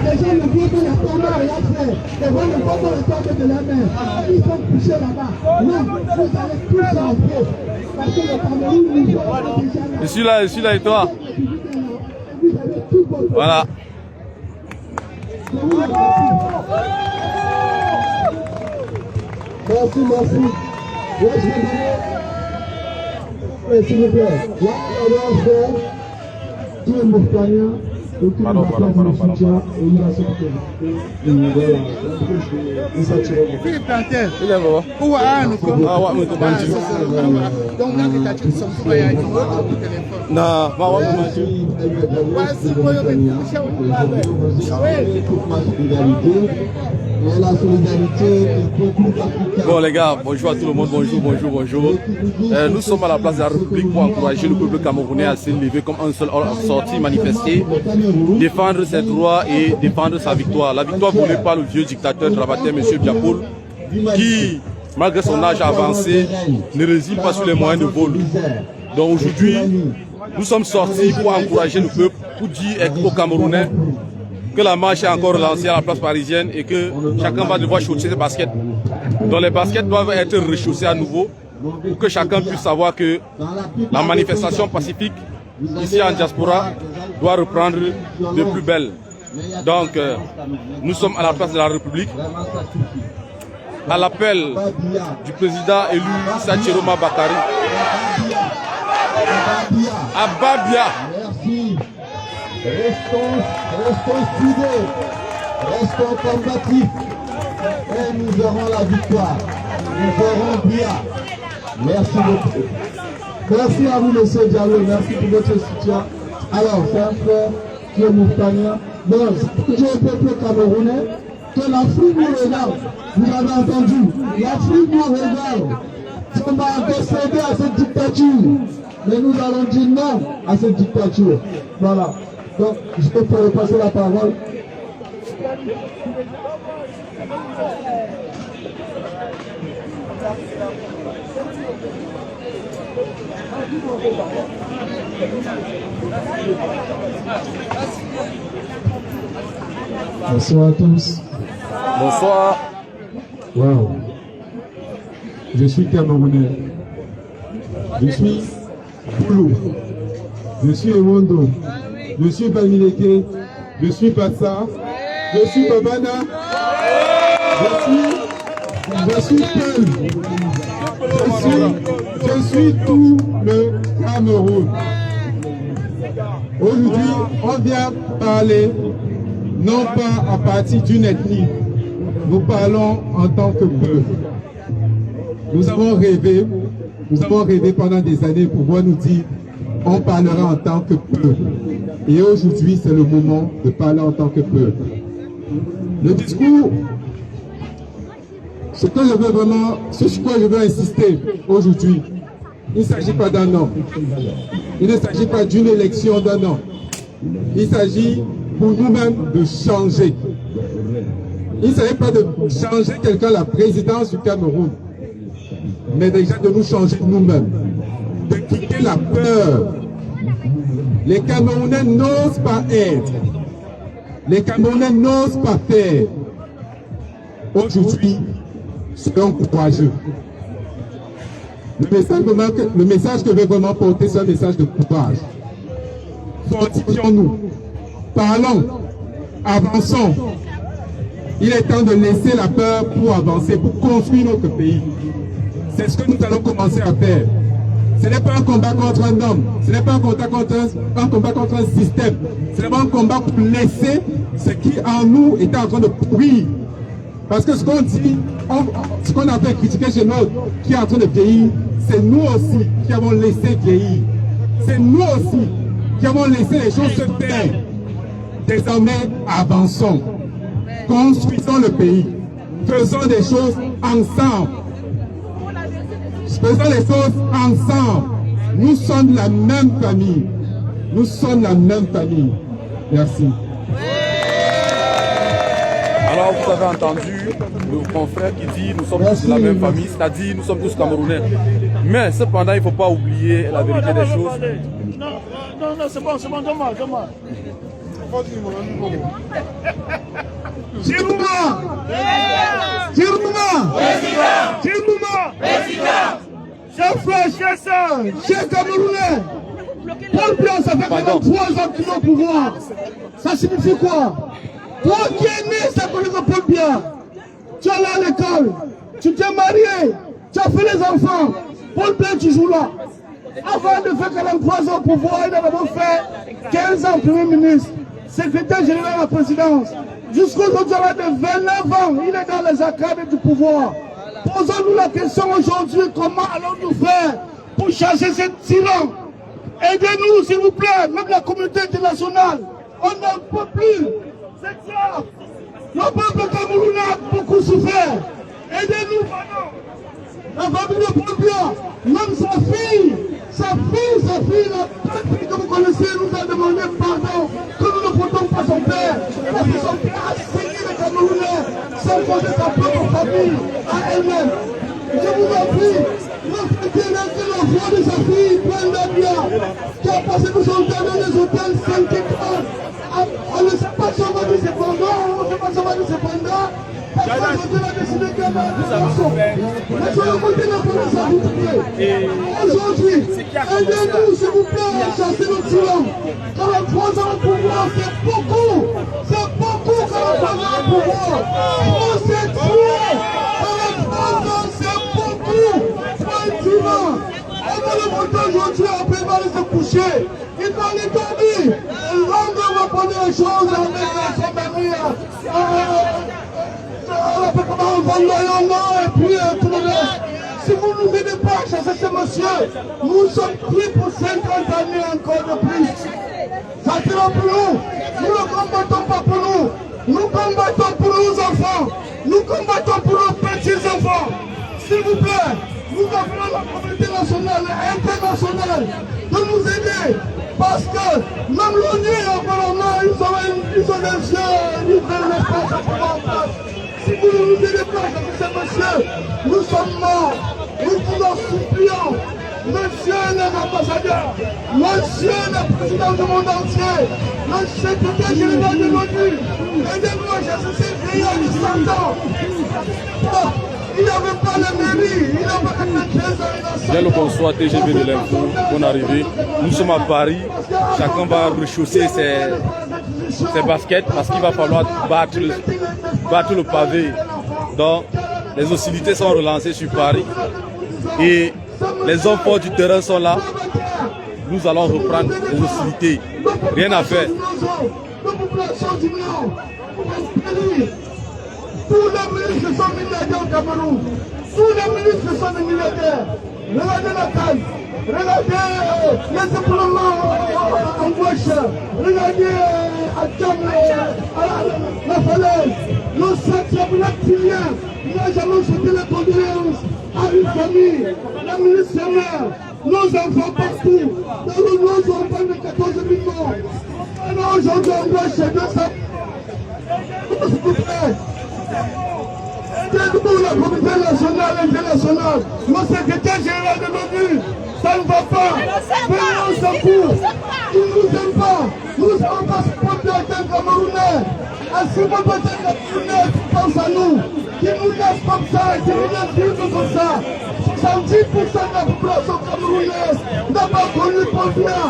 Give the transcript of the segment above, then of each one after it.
Les gens ne voient que la tombe à rien faire. Les gens ne voient que le tombe de la mer. Ils sont couchés là-bas. Non, vous allez tous rentrer. Parce que le Cameroun nous a déjà... Je suis là et toi? Voilà. Merci, merci. Là, je vais donner, s'il vous plaît, là, on va faire tout le Moustania, Pardon. il va s'occuper. Philippe Plantel. Il est bon. Où est-ce que Ah, ouais, mais comment tu donc, là, tu as dit que ça me fait un téléphone. Non, pas ouais, comment tu la solidarité. Bon les gars, bonjour à tout le monde, bonjour. Nous sommes à la place de la République pour encourager le peuple camerounais à se lever comme un seul homme, sortir, manifester, défendre ses droits et défendre sa victoire. La victoire voulue par le vieux dictateur rabatté M. Biapoul, qui, malgré son âge avancé, ne réside pas sur les moyens de vol. Donc aujourd'hui, nous sommes sortis pour encourager le peuple, pour dire aux Camerounais que la marche est encore relancée à la place parisienne et que chacun va devoir chausser ses baskets. Donc les baskets doivent être rechaussées à nouveau pour que chacun puisse savoir que la manifestation pacifique ici en diaspora doit reprendre de plus belle. Donc nous sommes à la place de la République. À l'appel du président élu Issa Chiroma Bakari. À Babia. Merci. Restons soudés, restons combatifs et nous aurons la victoire. Nous aurons bien. Merci beaucoup. Merci à vous, monsieur Diallo. Merci pour votre soutien. Alors, c'est un frère qui est mouftanien. Donc, j'ai un peuple camerounais que l'Afrique nous regarde. Vous avez entendu? L'Afrique nous regarde. On va décéder à cette dictature. Mais nous allons dire non à cette dictature. Voilà. Donc, je peux te repasser la parole. Bonsoir à tous. Bonsoir. Wow. Je suis Camerounais. Je suis Boulou. Je suis Ewondo. Je suis Bamileke. Je suis Bassa. Je suis Babana. Je suis Peul. Je suis tout le Cameroun. Aujourd'hui, on vient parler non pas à partir d'une ethnie. Nous parlons en tant que peuple. Nous avons rêvé pendant des années pour pouvoir nous dire on parlera en tant que peuple. Et aujourd'hui, c'est le moment de parler en tant que peuple. Le discours, ce que je veux vraiment, ce sur quoi je veux insister aujourd'hui, il ne s'agit pas d'un an. Il ne s'agit pas d'une élection d'un an. Il s'agit pour nous-mêmes de changer. Il ne s'agit pas de changer quelqu'un à la présidence du Cameroun, mais déjà de nous changer nous-mêmes, de quitter la peur. Les Camerounais n'osent pas être. Les Camerounais n'osent pas faire. Aujourd'hui, soyons courageux. Le message que je vais vraiment porter, c'est un message de courage. Fortifions-nous. Parlons. Avançons. Il est temps de laisser la peur pour avancer, pour construire notre pays. C'est ce que nous allons commencer à faire. Ce n'est pas un combat contre un homme, ce n'est pas un combat contre un système. C'est vraiment un combat pour laisser ce qui en nous est en train de pourrir. Parce que ce qu'on dit, ce qu'on a fait critiquer chez nous, qui est en train de vieillir, c'est nous aussi qui avons laissé vieillir. C'est nous aussi qui avons laissé les choses se faire. Désormais, avançons. Construisons le pays. Faisons des choses ensemble. Faisons les choses ensemble. Nous sommes la même famille. Nous sommes la même famille. Merci. Alors vous avez entendu le confrère qui dit nous sommes tous la même famille, c'est-à-dire nous sommes tous Camerounais. Mais cependant, il ne faut pas oublier la vérité des choses. Non, c'est bon, donne-moi. Chirouma! Chirouma! Chirouma! Chers frères, chers sœurs, chers Camerounais, Paul Biya, ça fait maintenant 3 ans qu'il est au pouvoir. Ça signifie quoi? Toi qui es né, ça connaît Paul Biya. Tu es allé à l'école, tu t'es marié, tu as fait les enfants. Paul Biya, tu joues là. Avant de faire 43 ans au pouvoir, il a d'abord fait 15 ans Premier ministre, secrétaire général de la présidence. Jusqu'aujourd'hui, à l'âge de 29 ans, il est dans les arcades du pouvoir. Posons-nous la question aujourd'hui, comment allons-nous faire pour chasser ce tyran? Aidez-nous, s'il vous plaît, même la communauté internationale. On n'en peut plus. C'est clair. Le peuple camerounais a beaucoup souffert. Aidez-nous, pardon. La famille de Paul Biya, même sa fille, la petite que vous connaissez, nous a demandé pardon, que nous ne portons pas son père. Parce que son père a saigné les Camerounais, sans compter sa propre famille, à elle-même. Je vous en prie, respectez l'enfant de sa fille, Paul Biya, qui a passé tout son temps dans les hôtels 5 étoiles. On ne sait pas si on va dire cependant, on ne sait pas si on va dire cependant. Parce qu'aujourd'hui, on a décidé qu'il y avait un garçon. Mais sur le côté de la police, s'il vous plaît. Aujourd'hui, aidez-nous, s'il vous plaît, à chasser le tyran. 43 ans au pouvoir, c'est beaucoup. C'est beaucoup, 43 ans au pouvoir. On s'est tué. 43 ans, c'est beaucoup. Pour un tyran. On va le monter aujourd'hui, après il va aller se coucher. Il va aller dormir. L'homme va prendre les choses avec son ami. Et puis tout le reste. Si vous ne nous aidez pas à chasser ce monsieur, nous sommes pris pour 50 années encore de plus. Ça tira pour nous. Nous ne combattons pas pour nous. Nous combattons pour nos enfants. Nous combattons pour nos petits-enfants. S'il vous plaît, nous appelons la communauté nationale et internationale de nous aider. Parce que même l'ONU, apparemment, ils ont des yeux, ils veulent l'espace à pouvoir en place. Si vous ne nous aidez pas, ce monsieur, nous sommes morts. Nous vous en supplions. Monsieur l'ambassadeur, monsieur le président du monde entier, le secrétaire général de l'ONU, aidez-nous à chasser ces pays de 100 ans. Il n'avait pas la mairie, il n'avait pas 15 ans. Dès le bonsoir TGV de l'info, bon arrivé. Nous sommes à Paris. Chacun va rechausser ses baskets parce qu'il va falloir battre le pavé. Donc, les hostilités sont relancées sur Paris. Et les hommes forts du terrain sont là. Nous allons reprendre les hostilités. Rien à faire. Tous les ministres sont milliardaires au Cameroun. Tous les ministres sont des milliardaires. Regardez la taille. Regardez les déploiements en gauche. Regardez à Djam, la falaise. Le septième reptilien. Il n'a jamais souhaité les condoléances à une famille. La ministre mère. Nos enfants partout. Dans le monde, on parle de 14 000 morts. Alors aujourd'hui, on doit chez 200. S'il vous plaît. Aidez-nous, la communauté nationale et internationale. Le secrétaire général de l'ONU, ça ne va pas. Venons au secours. Ils ne nous aiment pas. Nous ne sommes pas supportés à tel Camerounais. À ce moment de Camerounais qui pensent à nous, qui nous laissent comme ça, qui nous laissent vivre comme ça. 70% de la population camerounaise n'a pas connu Paul Biya.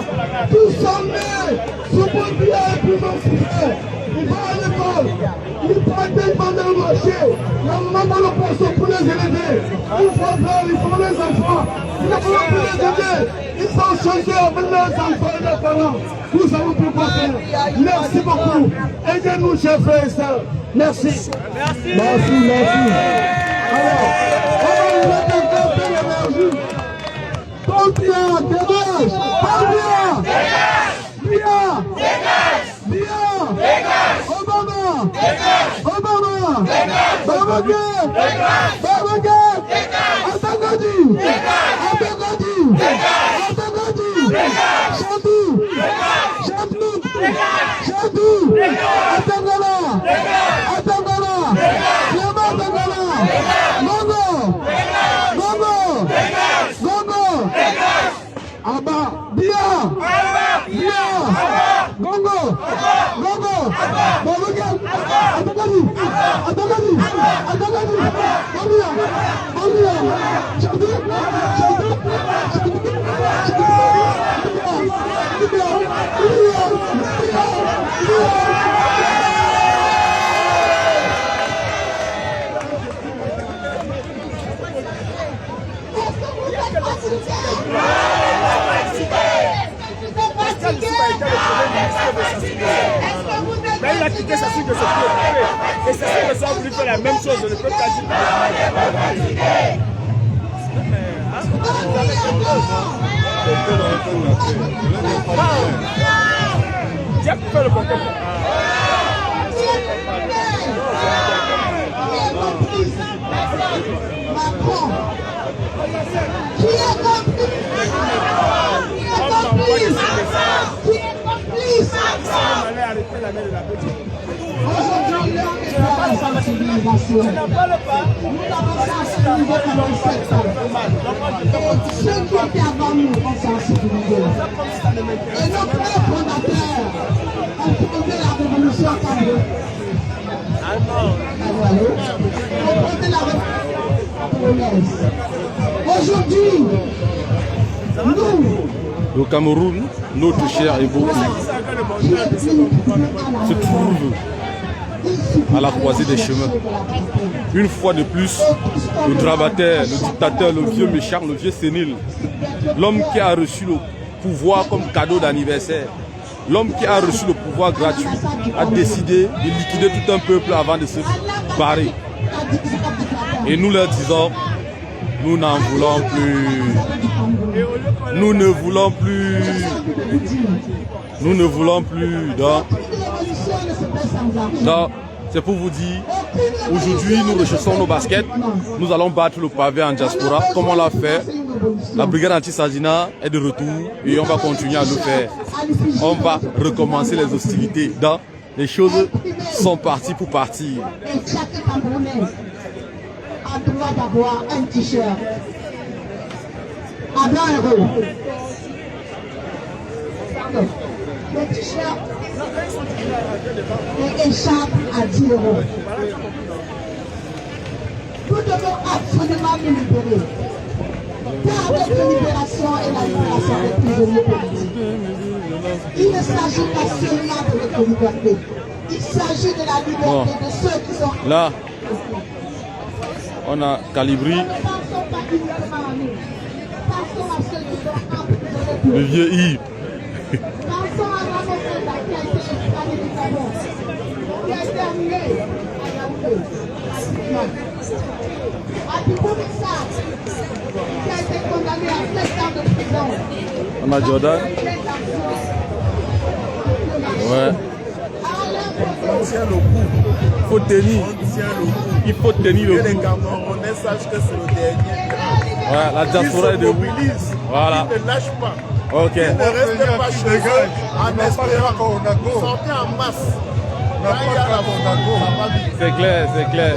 Tous sont nés sous Paul Biya et puis ont souffert. Il va à l'école, il prend dans le marché, la maman le poisson pour les élever. Il faut faire, il faut les enfants, il faut les aider. Ils sont changés avec leurs enfants et leurs parents. Nous allons pouvoir faire. Merci beaucoup. Aidez-nous, chers frères et sœurs. Merci. Merci. Alors, on va développer l'énergie. Paul Biya, dégage. Paul Biya. Biya. Obama! Gongo! Mais il a quitté sa suite de ce pied. Et c'est ça que ça a voulu faire la même chose. Le peuple a dit. Dieu peut faire le contact. Qui est complice? Aujourd'hui, l'heure est à la sensibilisation. Nous avons sensibilisé pendant 7 ans. Et ceux qui étaient avant nous ont sensibilisé. Et nos pères fondateurs ont fondé la révolution camerounaise. Ont fondé la révolution camerounaise. Aujourd'hui, nous, le Cameroun, notre cher et beau pays, se trouve à la croisée des chemins. Une fois de plus, le grabataire, le dictateur, le vieux méchant, le vieux sénile, l'homme qui a reçu le pouvoir comme cadeau d'anniversaire, l'homme qui a reçu le pouvoir gratuit, a décidé de liquider tout un peuple avant de se barrer. Et nous leur disons, nous n'en voulons plus. Nous ne voulons plus. Nous ne voulons plus. Donc, c'est pour vous dire, aujourd'hui nous recherchons nos baskets. Nous allons battre le pavé en diaspora, comme on l'a fait. La brigade anti-Sadina est de retour et on va continuer à le faire. On va recommencer les hostilités. Donc, les choses sont parties pour partir. A droit d'avoir un t-shirt à blanc et rouge. Le t-shirt et écharpe à 10 €. Nous devons absolument nous libérer. Car notre libération est la libération des prisonniers politiques. Il ne s'agit pas seulement de notre liberté. Il s'agit de la liberté de ceux qui sont là. On a Calibri, le vieux Yves. On a Jordan. Ouais. Faut tenir. Il faut tenir le coup. On sache que c'est le dernier. Ouais, la diaspora est debout. Voilà. Ils ne lâchent pas. Ok. Ils ne restent pas chez eux en espérant sortir en masse. Quand il y a la Monaco, ça va vite. C'est clair, c'est clair.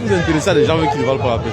Vous intéressez à des gens qui ne valent pas la peine.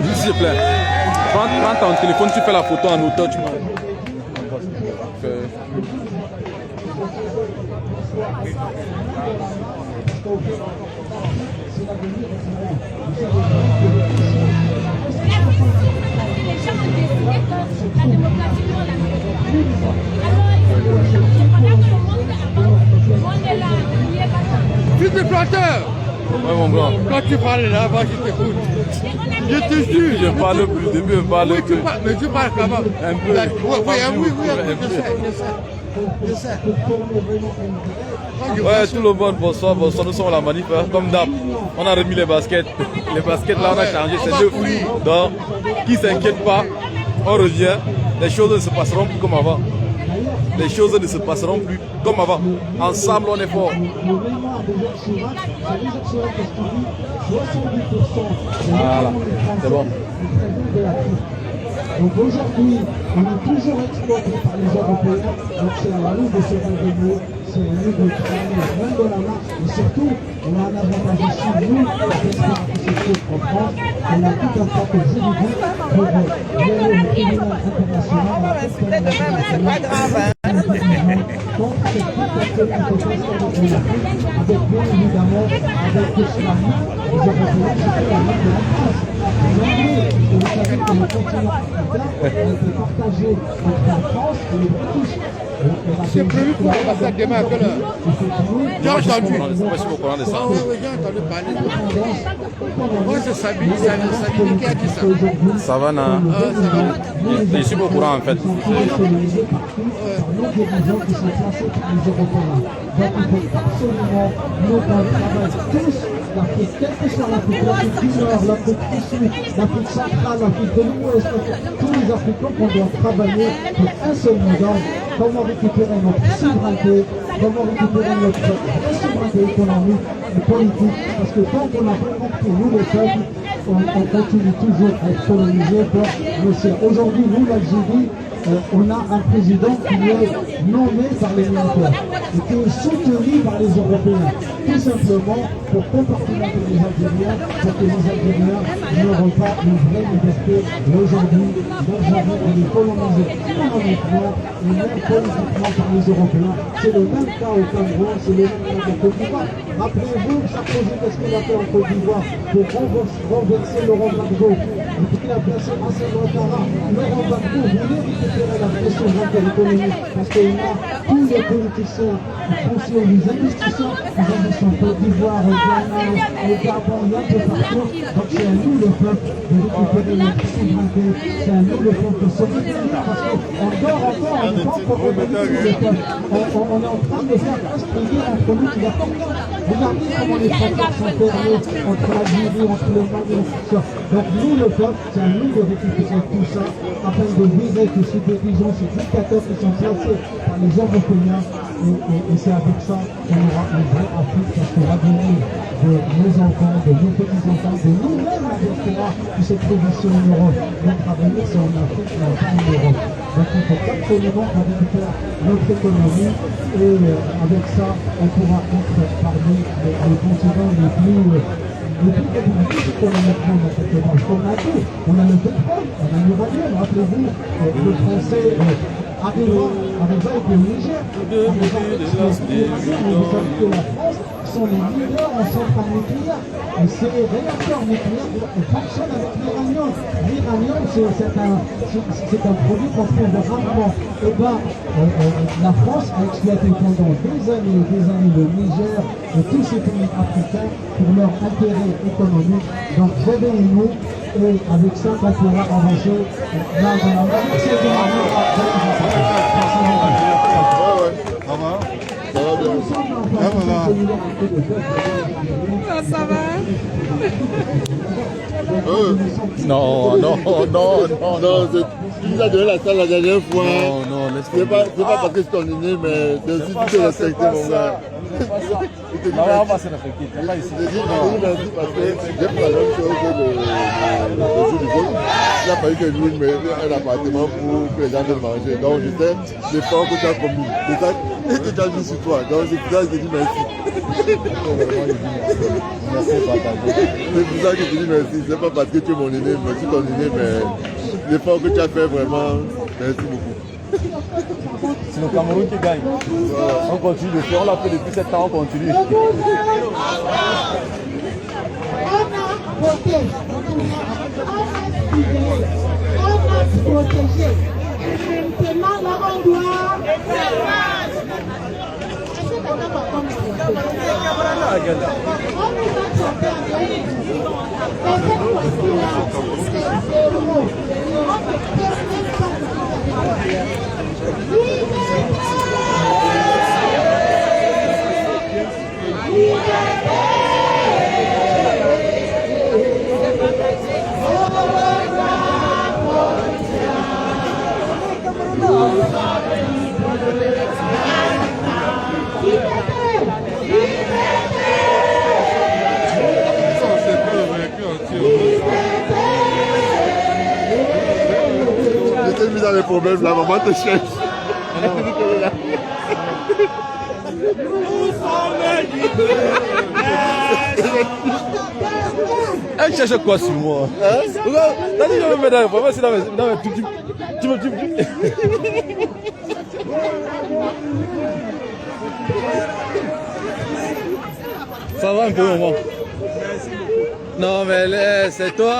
Juste s'il te plaît. Prends ton téléphone, tu fais la photo en auto, tu m'as. Fils de planteur, Ouais, mon gars. quand tu parles là-bas, je t'écoute. Je te jure. Je parle plus, début, je parle Oui, plus. mais tu parles quand même. Un peu. Oui, je sais. Ouais, tout le monde, bonsoir, nous sommes à la manif, hein, comme d'hab. On a remis les baskets. Les baskets là, on a changé, c'est neuf. Donc, qui s'inquiète pas, on revient. Les choses ne se passeront plus comme avant. Les choses ne se passeront plus comme avant. Ensemble, on est fort. Voilà, c'est bon. Donc aujourd'hui, on est toujours exploité par les Européens, donc c'est à nous de se réveiller, c'est à nous de travailler même de la marche, et surtout, on a un avantage ici, nous, en France, on a tout un paquet juridique pour gérer le tribunal international, donc c'est tout à fait compétence avec l'Afrique, avec bien évidemment, avec les Européens, c'est la main de la France. Aujourd'hui, vous savez que le continent a été partagé entre la France et les British. C'est prévu pour l'ambassade demain à quelle heure? J'ai entendu. Je sais pas si vous connaissez ça. Oui, j'ai entendu parler. Moi, c'est Sabine qui a dit ça. Savannah. Je suis pas au courant en fait. Nos dirigeants qui sont placés par les Européens. Donc il faut absolument nous travailler tous, l'Afrique, quelle que soit l'Afrique, l'Afrique du Nord, l'Afrique du Sud, l'Afrique centrale, l'Afrique de l'Ouest, tous les Africains qu'on doit travailler pour un seul modèle, comment récupérer notre souveraineté, comment récupérer notre souveraineté économique et politique, parce que tant qu'on n'a pas compris, nous les peuples, on continue toujours à être colonisé par l'océan. Aujourd'hui, nous, l'Algérie, on a un président qui est nommé par les militaires et qui est soutenu par les Européens, tout simplement pour compartimenter les Algériens, pour que les Algériens n'auront pas une vraie liberté. Et aujourd'hui, l'Algérie, elle est colonisée économiquement et même politiquement par les Européens. C'est le même cas au Cameroun, c'est le même cas en Côte d'Ivoire. Rappelez-vous, Sarkozy, qu'est-ce qu'il a fait en Côte d'Ivoire pour renverser Laurent Gbagbo? Et puis il a placé Hassan Ouattara. Laurent Gbagbo voulait récupérer la vraie souveraineté économique parce qu'il a tous les politiciens qui fonctionnent, les investisseurs en Côte d'Ivoire, au Ghana, au Gabon, il y a un peu partout. Donc c'est à nous le peuple de récupérer notre souveraineté, c'est à nous le peuple de se réunir parce qu'on dort encore, on n'est pas encore revenu le peuple. On est en train de faire presque une guerre entre nous qui va pas. Regardez comment les frontières sont fermées entre l'Algérie, entre le Mali, et tout ça. Donc nous le peuple, c'est à nous de récupérer tout ça afin de virer tous ces dirigeants, ces dictateurs qui sont placés par les Européens. Et c'est avec ça qu'on aura une vraie Afrique, parce que l'avenir de nos enfants, de nos petits-enfants, de nous-mêmes la diaspora qui se trouve ici en Europe, notre avenir c'est en Afrique et pas en Europe. Donc il faut absolument qu'on récupère notre économie et avec ça on pourra être parmi les continents les plus démocratiques économiquement dans cette démarche. On a tout, on a le pétrole, on a l'uranium, rappelez-vous, le français arriva avec le Niger, vous savez que la France sont les leaders en centrale nucléaire. Et ces réacteurs nucléaires fonctionnent avec l'uranium. L'uranium, c'est un produit qu'on trouve rarement. Et bien, la France a exploité pendant des années le Niger et tous ces pays africains pour leur intérêt économique. Donc, réveillez-nous et avec ça, on pourra avancer là dans la Ça va. Non, non, non, non, non. Tu nous as donné la salle la dernière fois. Non, non, laisse C'est pas parce que c'est ton aîné, mais c'est aussi tu te respectes, mon gars. on va se respecter. Je te dis merci parce que j'ai fait la même chose le jour du vol. il a fallu que je loue un appartement pour que les gens viennent manger. Donc j'étais l'effort que tu as commis. C'est ça que tu as mis sur toi. Donc c'est pour ça que je dis merci. C'est pour ça que je dis merci. C'est pas parce que tu es mon aîné, merci ton aîné, mais l'effort que tu as fait vraiment, merci beaucoup. C'est le Cameroun qui gagne. On continue de faire, on l'a fait depuis 7 ans, on continue. On a voté, on a ciblé, on a protégé. Et maintenant, là, on doit... J'étais mis dans les problèmes, la maman te cherche. Elle cherche quoi sur moi? T'as dit que je me mets dans les problèmes, c'est dans mes... Ça va un peu, maman? Non, mais c'est toi.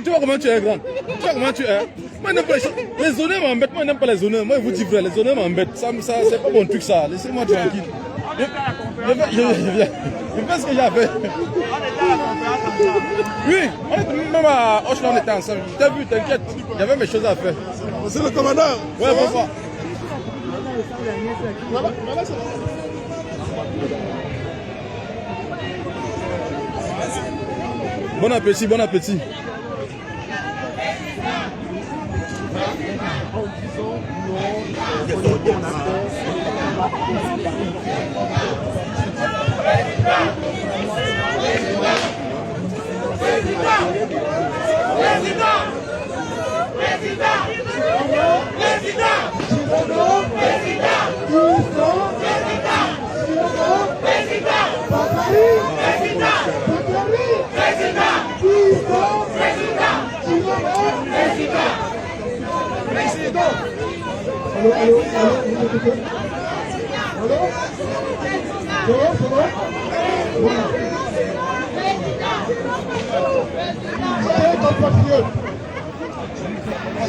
Tu vois comment tu es grand? Tu vois comment tu es? Moi, n'aime pas les honneurs m'embêtent. Moi, je n'aime pas les honneurs. Moi, je vous dis vrai, les honneurs m'embêtent. Ça, c'est pas mon truc, ça. Laissez-moi tranquille. Je fais ce que j'ai à faire. Oui, même à Hocheland, on était ensemble. T'as vu, t'inquiète. J'avais mes choses à faire. C'est le commandant. Ouais, papa. Bon appétit, bon appétit.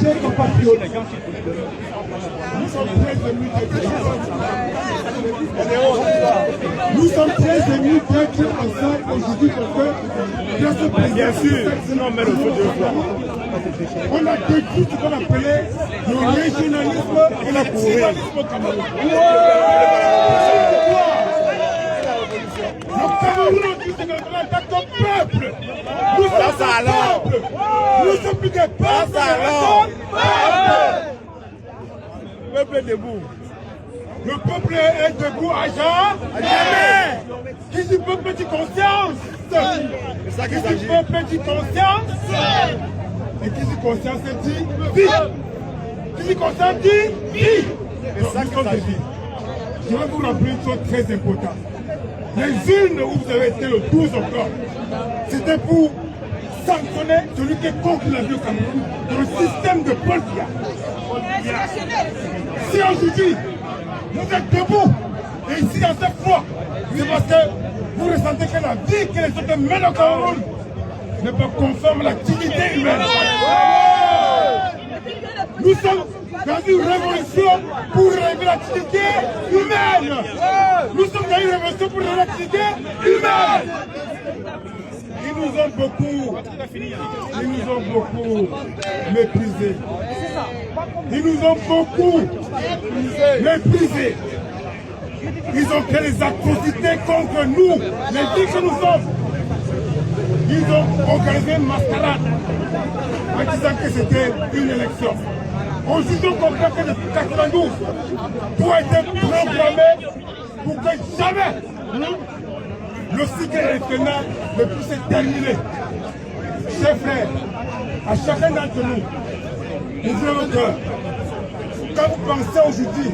Chers compatriotes, nous sommes très émus d'être ensemble aujourd'hui parce que bien sûr, sinon on met le feu deux fois. On a décrit ce qu'on appelait le régionalisme et le nationalisme camerounais. Le Cameroun aujourd'hui c'est notre attaque au peuple. Nous sommes un peuple. Nous sommes plus des peuples. Le peuple est debout. Le peuple est debout à jamais. Qui dit peuple dit conscience. C'est ça qu'il s'agit. Qui dit peuple dit conscience. Et qui dit conscience dit vie. Qui dit conscience dit vie. C'est ça qu'il s'agit. Je vais vous rappeler une chose très importante. Les urnes où vous avez été le 12 octobre, c'était pour sanctionner celui qui est contre la vie au Cameroun, le système de Paul Biya. Si aujourd'hui, vous êtes debout, et ici dans cette foi, c'est parce que vous ressentez que la vie que les autres mènent au Cameroun n'est pas conforme à la dignité humaine. Nous sommes dans une révolution pour relever la dignité humaine. Nous sommes dans une révolution pour relever la dignité humaine. Ils nous ont beaucoup méprisés. Ils nous ont beaucoup méprisés. Ils ont fait des atrocités contre nous, les vies que nous sommes. Ils ont organisé une mascarade en disant que c'était une élection. Aujourd'hui, on comprend que depuis 92, tout a été programmé pour que jamais le cycle électoral ne puisse être terminé. Chers frères, à chacun d'entre nous, ouvrez vos cœurs. Quand vous pensez aujourd'hui,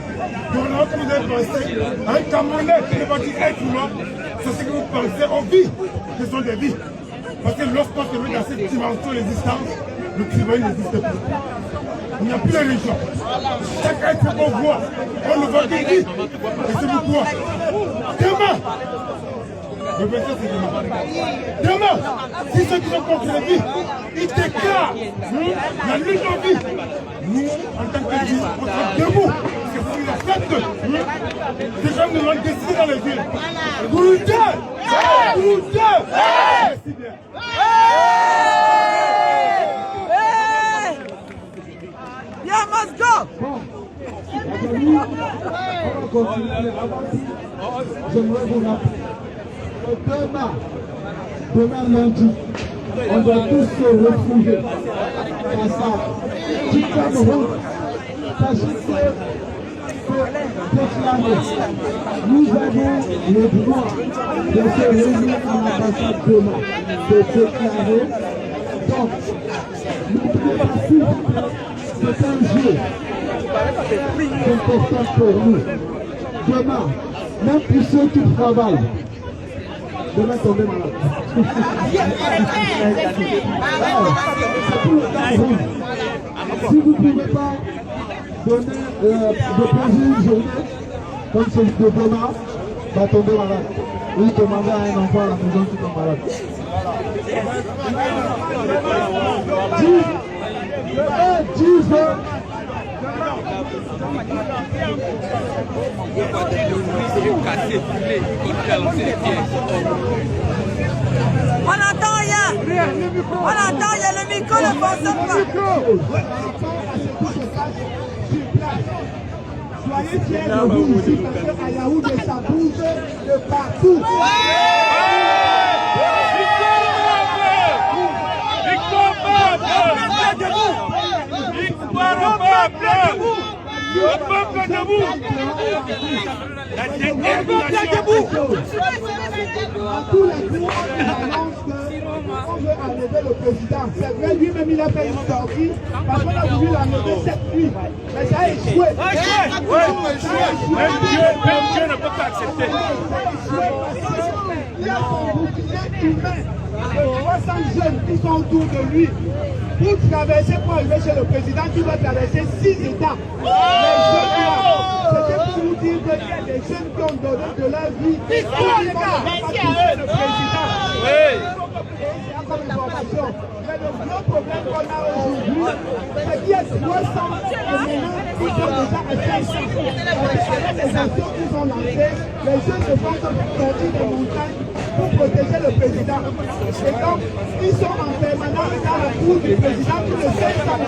gouvernement que vous avez pensé, à un Camerounais qui n'est pas dit être humain, c'est ce que vous pensez aux vies, ce sont des vies. Parce que lorsqu'on se met dans cette dimension d'existence, le crime n'existe plus. Il n'y a plus de religion. Chacun fait qu'on voit, on le voit qu'il dit, et c'est pourquoi. Demain, le 27 c'est demain. Demain, si ceux qui sont contre la vie, ils déclarent la lutte en vie. Nous, en tant que vie, on sera debout. C'est pour la fête. Des gens nous l'ont décidé dans les villes. Goulder! Goulder! Merci bien. Yeah, must go! On va continuer. J'aimerais vous rappeler que demain lundi, on doit tous se retrouver dans ça. Du Cameroun, sachez que déclarer, nous avons le droit de se réunir à l'ambassade demain, de déclarer. Donc, n'oubliez pas s'il vous plaît, c'est un jeu important pour nous. Demain, même pour ceux qui travaillent, demain tomber malade. C'est pour le Cameroun. Si vous ne pouvez pas donner, déposer une journée comme celui de demain, va tomber malade. Oui, demandez à un enfant à la maison qui tombe malade. 10 heures. On entend rien. On entend rien. Le micro ne fonctionne pas. Soyez fiers de vous ici parce qu'à Yaoundé, ça bouge de partout. Victoire au peuple! Le peuple debout! La détermination debout! À tous les coups, on annonce qu'on veut enlever le président. C'est vrai, lui-même il a fait une sortie parce qu'on a voulu l'enlever cette nuit. Mais ça a échoué. Même Dieu ne peut pas accepter. Il y a son bouclier humain de 300 jeunes qui sont autour de lui. Pour traverser, pour arriver chez le président, qui doit traverser 6 États. Les jeunes là, c'était pour dire qu'il y a des jeunes qui ont donné de leur vie. Pour qu'ils ne pas toucher le président. Comme information. Mais le gros problème qu'on a aujourd'hui, c'est qu'il y a 300 éléments qui sont déjà à 500. Avec les actions qu'ils ont lancées, les jeunes se font sortir des montagnes pour protéger le président. Et donc, ils sont en permanence dans la cour du président pour le 500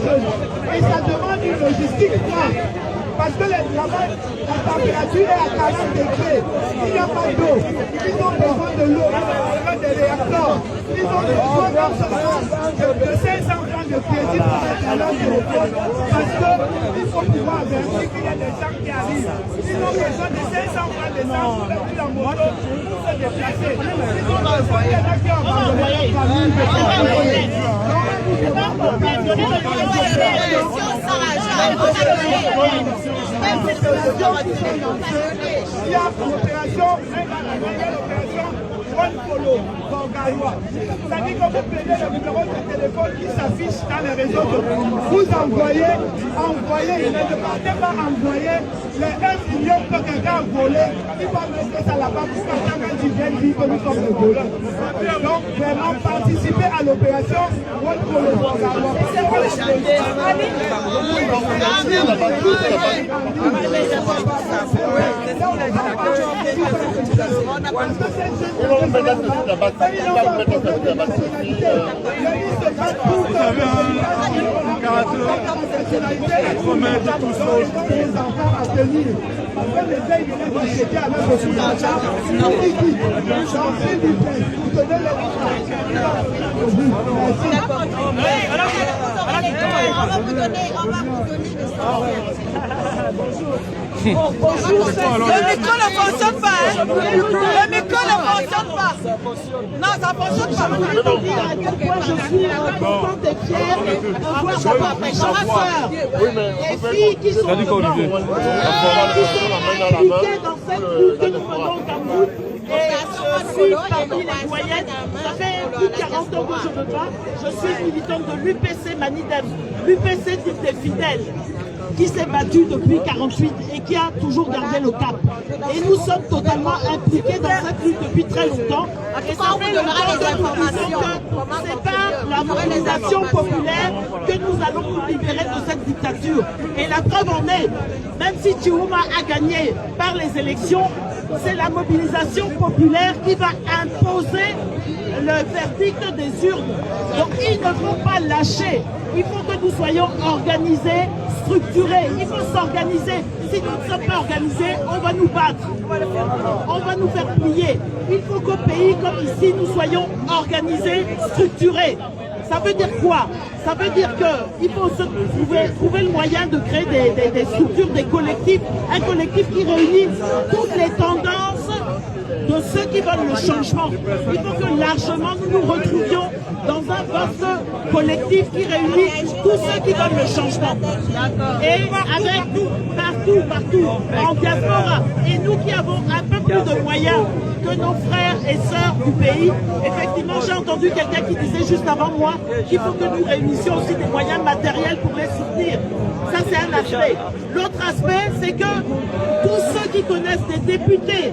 jeunes. Et ça demande une logistique forte. Parce que le travail, la température est à 40 degrés. Il n'y a pas d'eau. Ils ont besoin de l'eau, ils ont besoin des réacteurs. Ils ont besoin de 500 francs de crédit pour mettre à leur téléphone. Parce qu'il faut pouvoir avertir qu'il y a des gens qui arrivent. Ils ont besoin de 500 francs d'essence pour mettre la moto pour se déplacer. Ils ont besoin qu'il y en a qui ont abandonné leur famille. Il y a l'opération, One Follow, c'est-à-dire que vous prenez le numéro de téléphone qui s'affiche dans les réseaux sociaux. Vous envoyez, ne partez pas envoyer les 1 million que quelqu'un a volé, il va mettre ça là-bas pour quelqu'un quand il vient dire que nous sommes des voleurs. Donc vraiment participer à l'opération One Follow. On va vous donner Le micro ne fonctionne pas, hein. Le micro ne fonctionne pas. Non, ça ne fonctionne pas. À quel point je suis contente et fière de voir ma soeur, les filles qui sont devant, qui sont impliquées dans cette lutte que nous menons au Cameroun. Et je suis parmi les moyennes. Ça fait plus de 40 ans que je me bats. Je suis militante de l'UPC Manidem. L'UPC des fidèles, qui s'est battu depuis 48 et qui a toujours gardé le cap. Et nous sommes totalement impliqués dans cette lutte depuis très longtemps. Et ça fait longtemps que nous disons que ce n'est pas la mobilisation populaire que nous allons nous libérer de cette dictature. Et la preuve en est, même si Chirouma a gagné par les élections, c'est la mobilisation populaire qui va imposer le verdict des urnes. Donc ils ne vont pas lâcher. Il faut que nous soyons organisés, structurés. Il faut s'organiser. Si nous ne sommes pas organisés, on va nous battre. On va nous faire plier. Il faut qu'au pays comme ici, nous soyons organisés, structurés. Ça veut dire quoi? Ça veut dire qu'il faut se trouver le moyen de créer des structures, des collectifs. Un collectif qui réunit toutes les tendances de ceux qui veulent le changement. Il faut que largement nous nous retrouvions dans un vaste collectif qui réunit tous ceux qui veulent le changement. Et avec nous, partout, en diaspora. Et nous qui avons un peu plus de moyens que nos frères et sœurs du pays. Effectivement, j'ai entendu quelqu'un qui disait juste avant moi qu'il faut que nous réunissions aussi des moyens matériels pour les soutenir. Ça, c'est un aspect. L'autre aspect, c'est que tous ceux qui connaissent des députés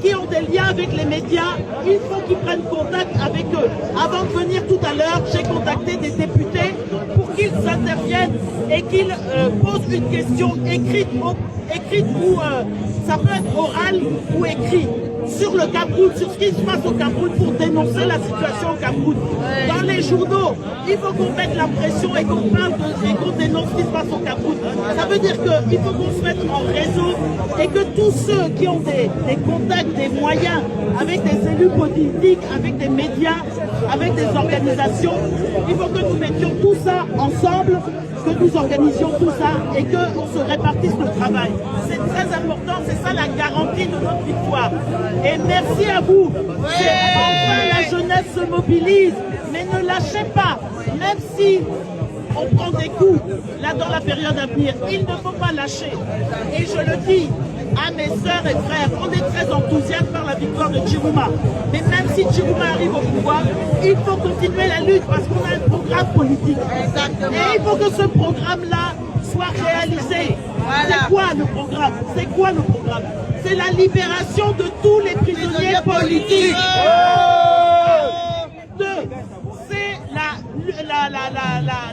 qui ont des liens avec les médias, il faut qu'ils prennent contact avec eux. Avant de venir tout à l'heure, j'ai contacté des députés pour qu'ils interviennent et qu'ils posent une question écrite ou ça peut être oral ou écrit sur le Cameroun, sur ce qui se passe au Cameroun pour dénoncer la situation au Cameroun. Dans les journaux, il faut qu'on mette la pression et qu'on parle et qu'on dénonce ce qui se passe au Cameroun. Ça veut dire qu'il faut qu'on se mette en réseau et que tous ceux qui ont des contacts, des moyens avec des élus politiques, avec des médias, avec des organisations, il faut que nous mettions tout ça ensemble, que nous organisions tout ça et qu'on se répartisse le travail. C'est très important, c'est ça la garantie de notre victoire. Et merci à vous. Enfin la jeunesse se mobilise, mais ne lâchez pas, même si on prend des coups là dans la période à venir, il ne faut pas lâcher. Et je le dis à mes sœurs et frères, on est très enthousiastes par la victoire de Chirouma. Mais même si Chirouma arrive au pouvoir, il faut continuer la lutte parce qu'on a un programme politique. Et il faut que ce programme-là soit réalisé. Voilà. C'est quoi le programme? C'est quoi le programme? C'est la libération de tous les prisonniers politiques. C'est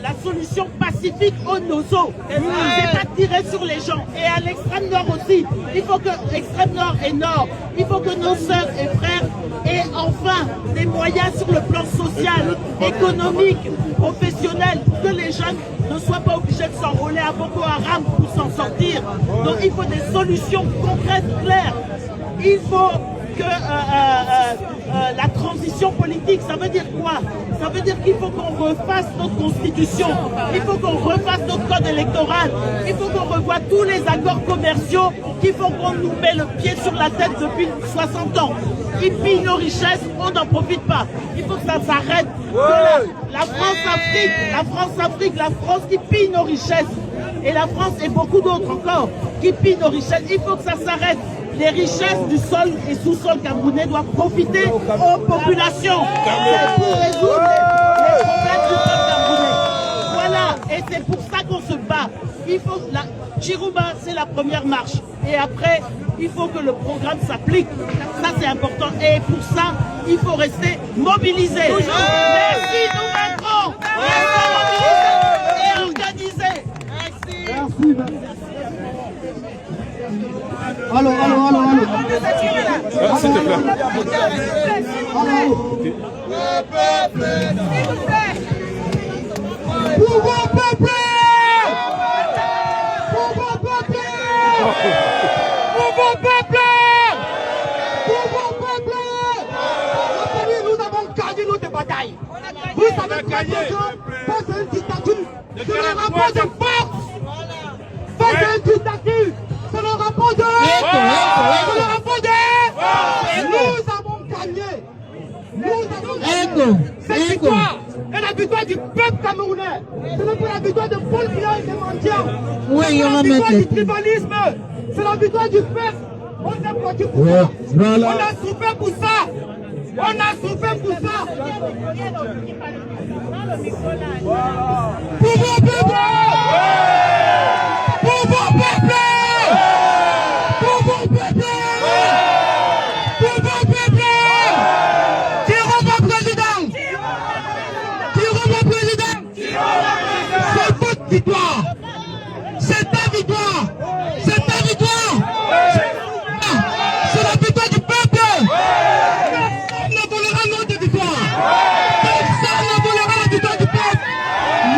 la solution pacifique au Nozo. C'est pas tirer sur les gens. Et à l'extrême nord aussi, il faut que l'extrême nord et nord, il faut que nos sœurs et frères aient enfin des moyens sur le plan social, économique, professionnel, pour que les jeunes ne soient pas obligés de s'enrôler à Boko Haram pour s'en sortir. Donc il faut des solutions concrètes, claires. Il faut que la transition politique, ça veut dire quoi? Ça veut dire qu'il faut qu'on refasse notre constitution, il faut qu'on refasse notre code électoral, il faut qu'on revoie tous les accords commerciaux, qu'il faut qu'on nous met le pied sur la tête depuis 60 ans. Ils pillent nos richesses, on n'en profite pas. Il faut que ça s'arrête. La France-Afrique, la France qui pille nos richesses. Et la France et beaucoup d'autres encore qui pillent nos richesses. Il faut que ça s'arrête. Les richesses du sol et sous-sol camerounais doivent profiter aux populations. C'est pour résoudre les problèmes du peuple camerounais. Voilà, et c'est pour ça qu'on se bat. Il faut Chirouma, c'est la première marche. Et après, il faut que le programme s'applique. Ça, c'est important. Et pour ça, il faut rester mobilisé. Merci, nous vaincrons. Restons mobilisés et organisés. Merci. Allô. S'il te plaît. Pouvoir peuple! Nous avons gagné notre bataille. Vous savez que c'est une dictature. C'est le rapport de force. Face à une dictature, c'est le rapport victoire du peuple camerounais. Ce n'est pas la victoire de Paul Biya et des mendiants. Oui, c'est la victoire du tribalisme. C'est la victoire du peuple. On a battu pour ça. On a souffert pour ça. On a souffert pour ça. Pour vos peuples! Pour vos peuples! Pour vos peuples! Pour vos peuples! Tirons vos présidents! Tirons vos présidents! C'est votre victoire! C'est ta victoire! C'est ta victoire! C'est la victoire du peuple! Personne ne volera notre victoire! Personne ne volera la victoire du peuple!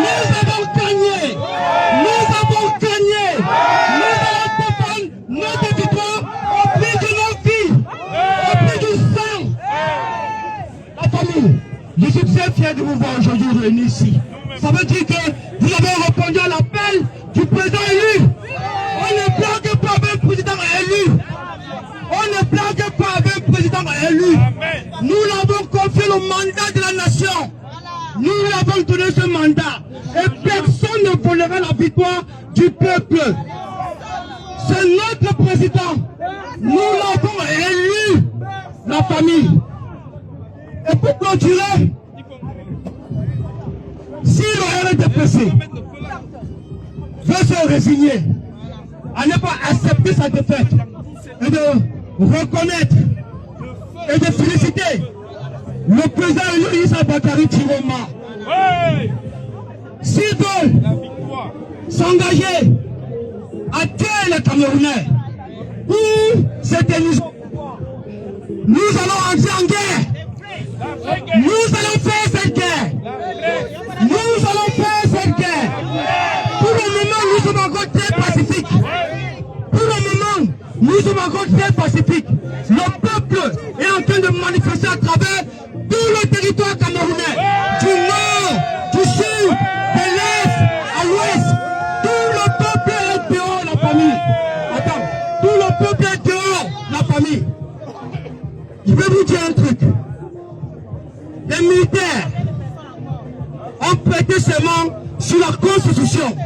Nous avons gagné! Nous avons gagné! Nous allons défendre notre victoire au prix de nos vies! Au prix du sang! La famille, je suis très fier de vous voir aujourd'hui réunis ici. Ça veut dire que vous avez répondu à l'appel du président élu. On ne blague pas avec un président élu. On ne blague pas avec un président élu. Nous l'avons confié le mandat de la nation. Nous lui avons donné ce mandat. Et personne ne volera la victoire du peuple. C'est notre président. Nous l'avons élu. La famille. Et pour clôturer, si le RDPC veut se résigner à ne pas accepter sa défaite et de reconnaître et de féliciter le président Issa Bakary Chiroma, s'ils veulent s'engager à tuer les Camerounais ou s'éterniser, nous allons entrer en guerre. Nous allons faire cette guerre. Nous allons faire cette guerre. Pour le moment, nous sommes encore très pacifiques. Pour le moment, nous sommes encore très pacifiques. Le peuple est en train de manifester à travers tout le territoire camerounais. Du nord, du sud, de l'est à l'ouest. Tout le peuple est dehors, la famille. Attends, tout le peuple est dehors, la famille. Je vais vous dire un truc. Les militaires ont prêté serment sur la Constitution.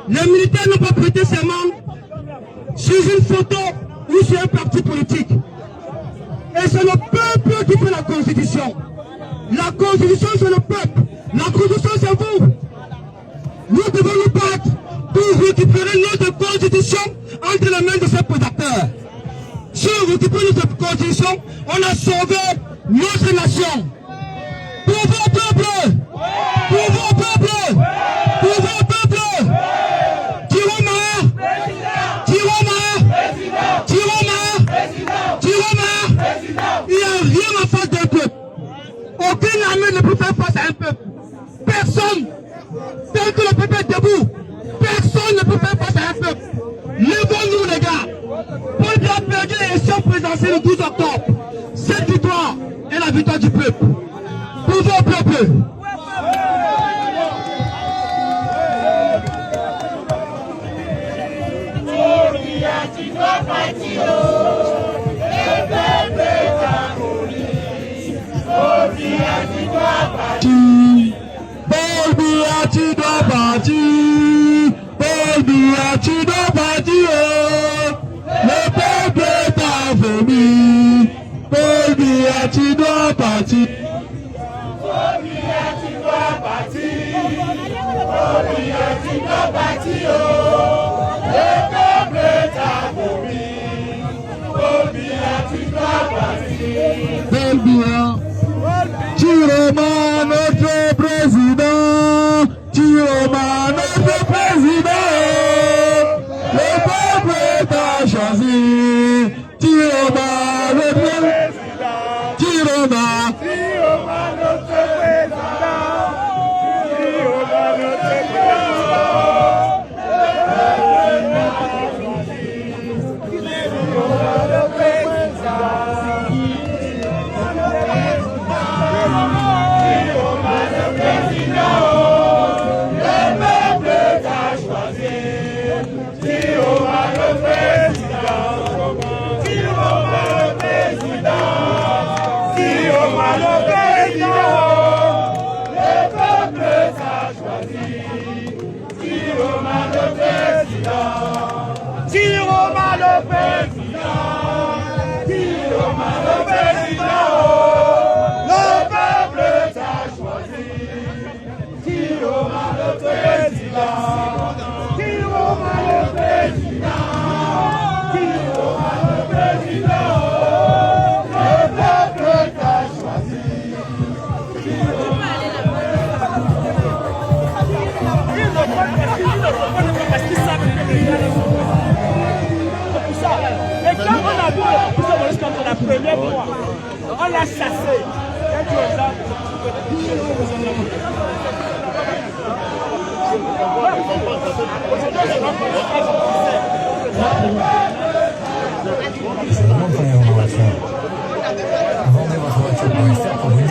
Les militaires n'ont pas prêté serment sur une photo ou sur un parti politique. Et c'est le peuple qui fait la Constitution. La Constitution, c'est le peuple. La Constitution, c'est vous. Nous devons nous battre pour récupérer notre Constitution entre les mains de ces prédateurs. Si on récupère notre Constitution, on a sauvé notre nation. Pour vos peuples! Pour vos peuples! Pour vos peuples! Chiroma! Chiroma! Chiroma! Chiroma! Il n'y a rien en face d'un peuple. Aucune armée ne peut faire face à un peuple. Personne! Tant que le peuple est debout, personne ne peut faire face à un peuple. Levons-nous les gars! Paul Biya a perdu l'élection présidentielle le 12 octobre. Cette victoire est la victoire du peuple. Pour vos peuples. Paul Biya, tu dois partir. Paul Biya, tu dois partir. Le peuple est affamé. Paul Biya, tu dois partir. Paul Biya, tu dois partir. Le peuple est affamé. Paul Biya, tu dois partir. Paul Biya, Chiroma, notre président. Chiroma, notre président. Le peuple t'a choisi. Chiroma, le président. Chiroma. On l'a chassé. Vendez votre voiture pour rester pour vous dire.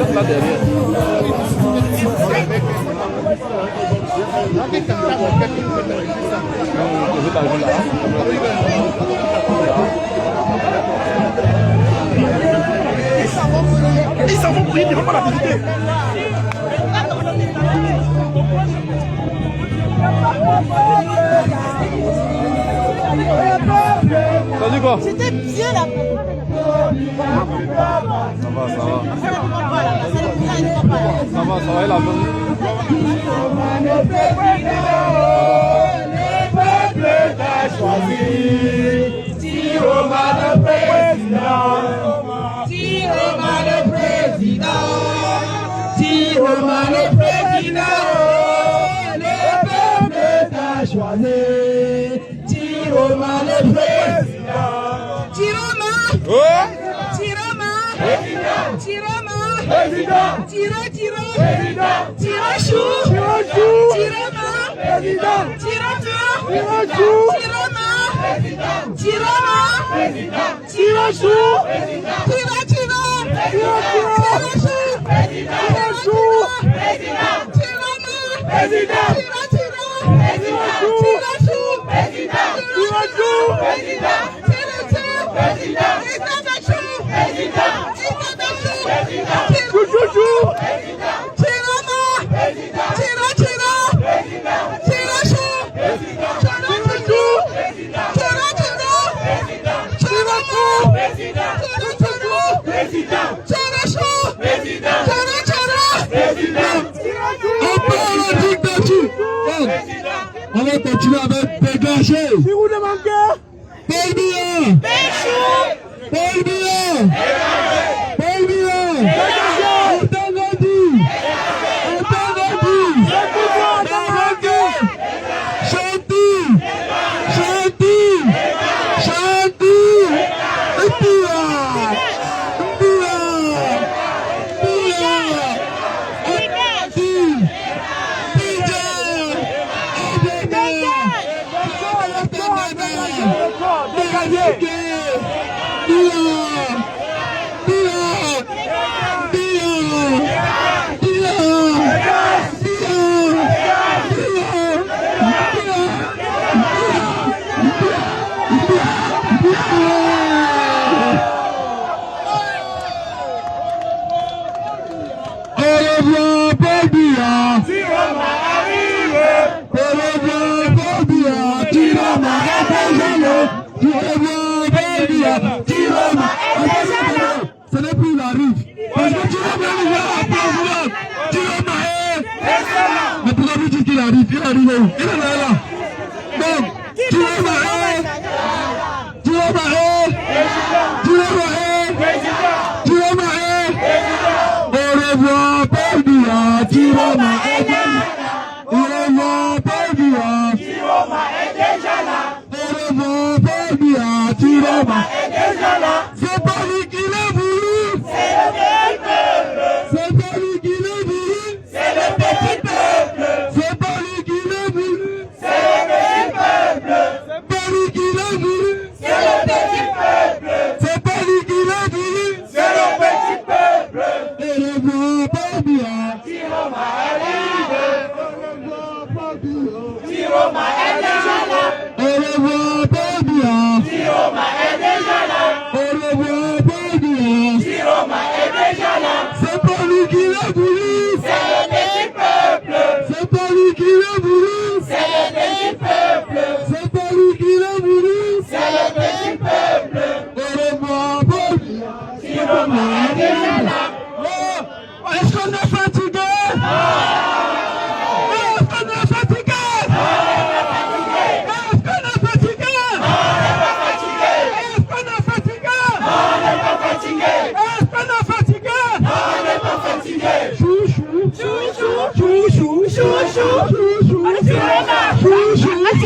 Peut-être là derrière. Ils s'en vont pour rien, ils vont pas la visiter. Ça dit quoi? C'était bien là. Ça va, il a venu. Le peuple t'a choisi. Tiroma le président. Tiroma le président. Tiroma le président. Le peuple t'a choisi. Tiroma le président. Tiroma. Ouais. Tiroma. Tiroma. Président. Tiro, tiro. Président. Tiro chou. Tiro chou. Tiroma. Président. Tiro chou. Tiro chou. Tiroma. Tiroma. Tiro chou. Tiro, tiro. Tiro chou. Tiro chou. Tiroma. Président. Tiro, tiro. Tiro chou. Tiro chou. Tiro chou. On va continuer avec Dégagé. Si vous demandez. Paul Biya. Paul Biya. Paul Biya. Ce n'est plus la rive. Parce que Tiroma est Tiroma est. Mais pourquoi vous dites qu'il arrive? Il arrive où? Il est là. Donc, Tiroma est. Tiroma est. Tiroma est. Tiroma est. Au revoir, Paul Biya. Tiroma est déjà là. Au revoir, Paul Biya. Tiroma est déjà là. Au revoir, Paul Biya. Tiroma est déjà là. C'est pas lui qui l'a voulu. C'est le petit peuple. C'est pas lui qui l'a voulu. C'est le petit peuple. C'est pas lui qui l'a voulu. C'est le petit peuple. C'est pas lui qui l'a voulu. C'est le petit peuple. C'est pas lui qui l'a voulu. C'est le petit peuple. Et le grand Paul Biya. Tiroma arrive. Tiroma est déjà là. Et le grand Paul Biya. Tiroma est déjà là. Et le grand Paul Biya. Tiroma est déjà là. C'est pas lui qui l'a voulu. C'est le petit peuple. C'est pas lui qui l'a voulu. C'est le petit peuple. C'est pas lui qui l'a Est-ce qu'on est fatigué? Est-ce qu'on est fatigué? Est-ce qu'on est fatigué? Est-ce qu'on est fatigué? Est-ce qu'on est fatigué? Chouchou, chouchou, chouchou, chouchou, chouchou, chouchou,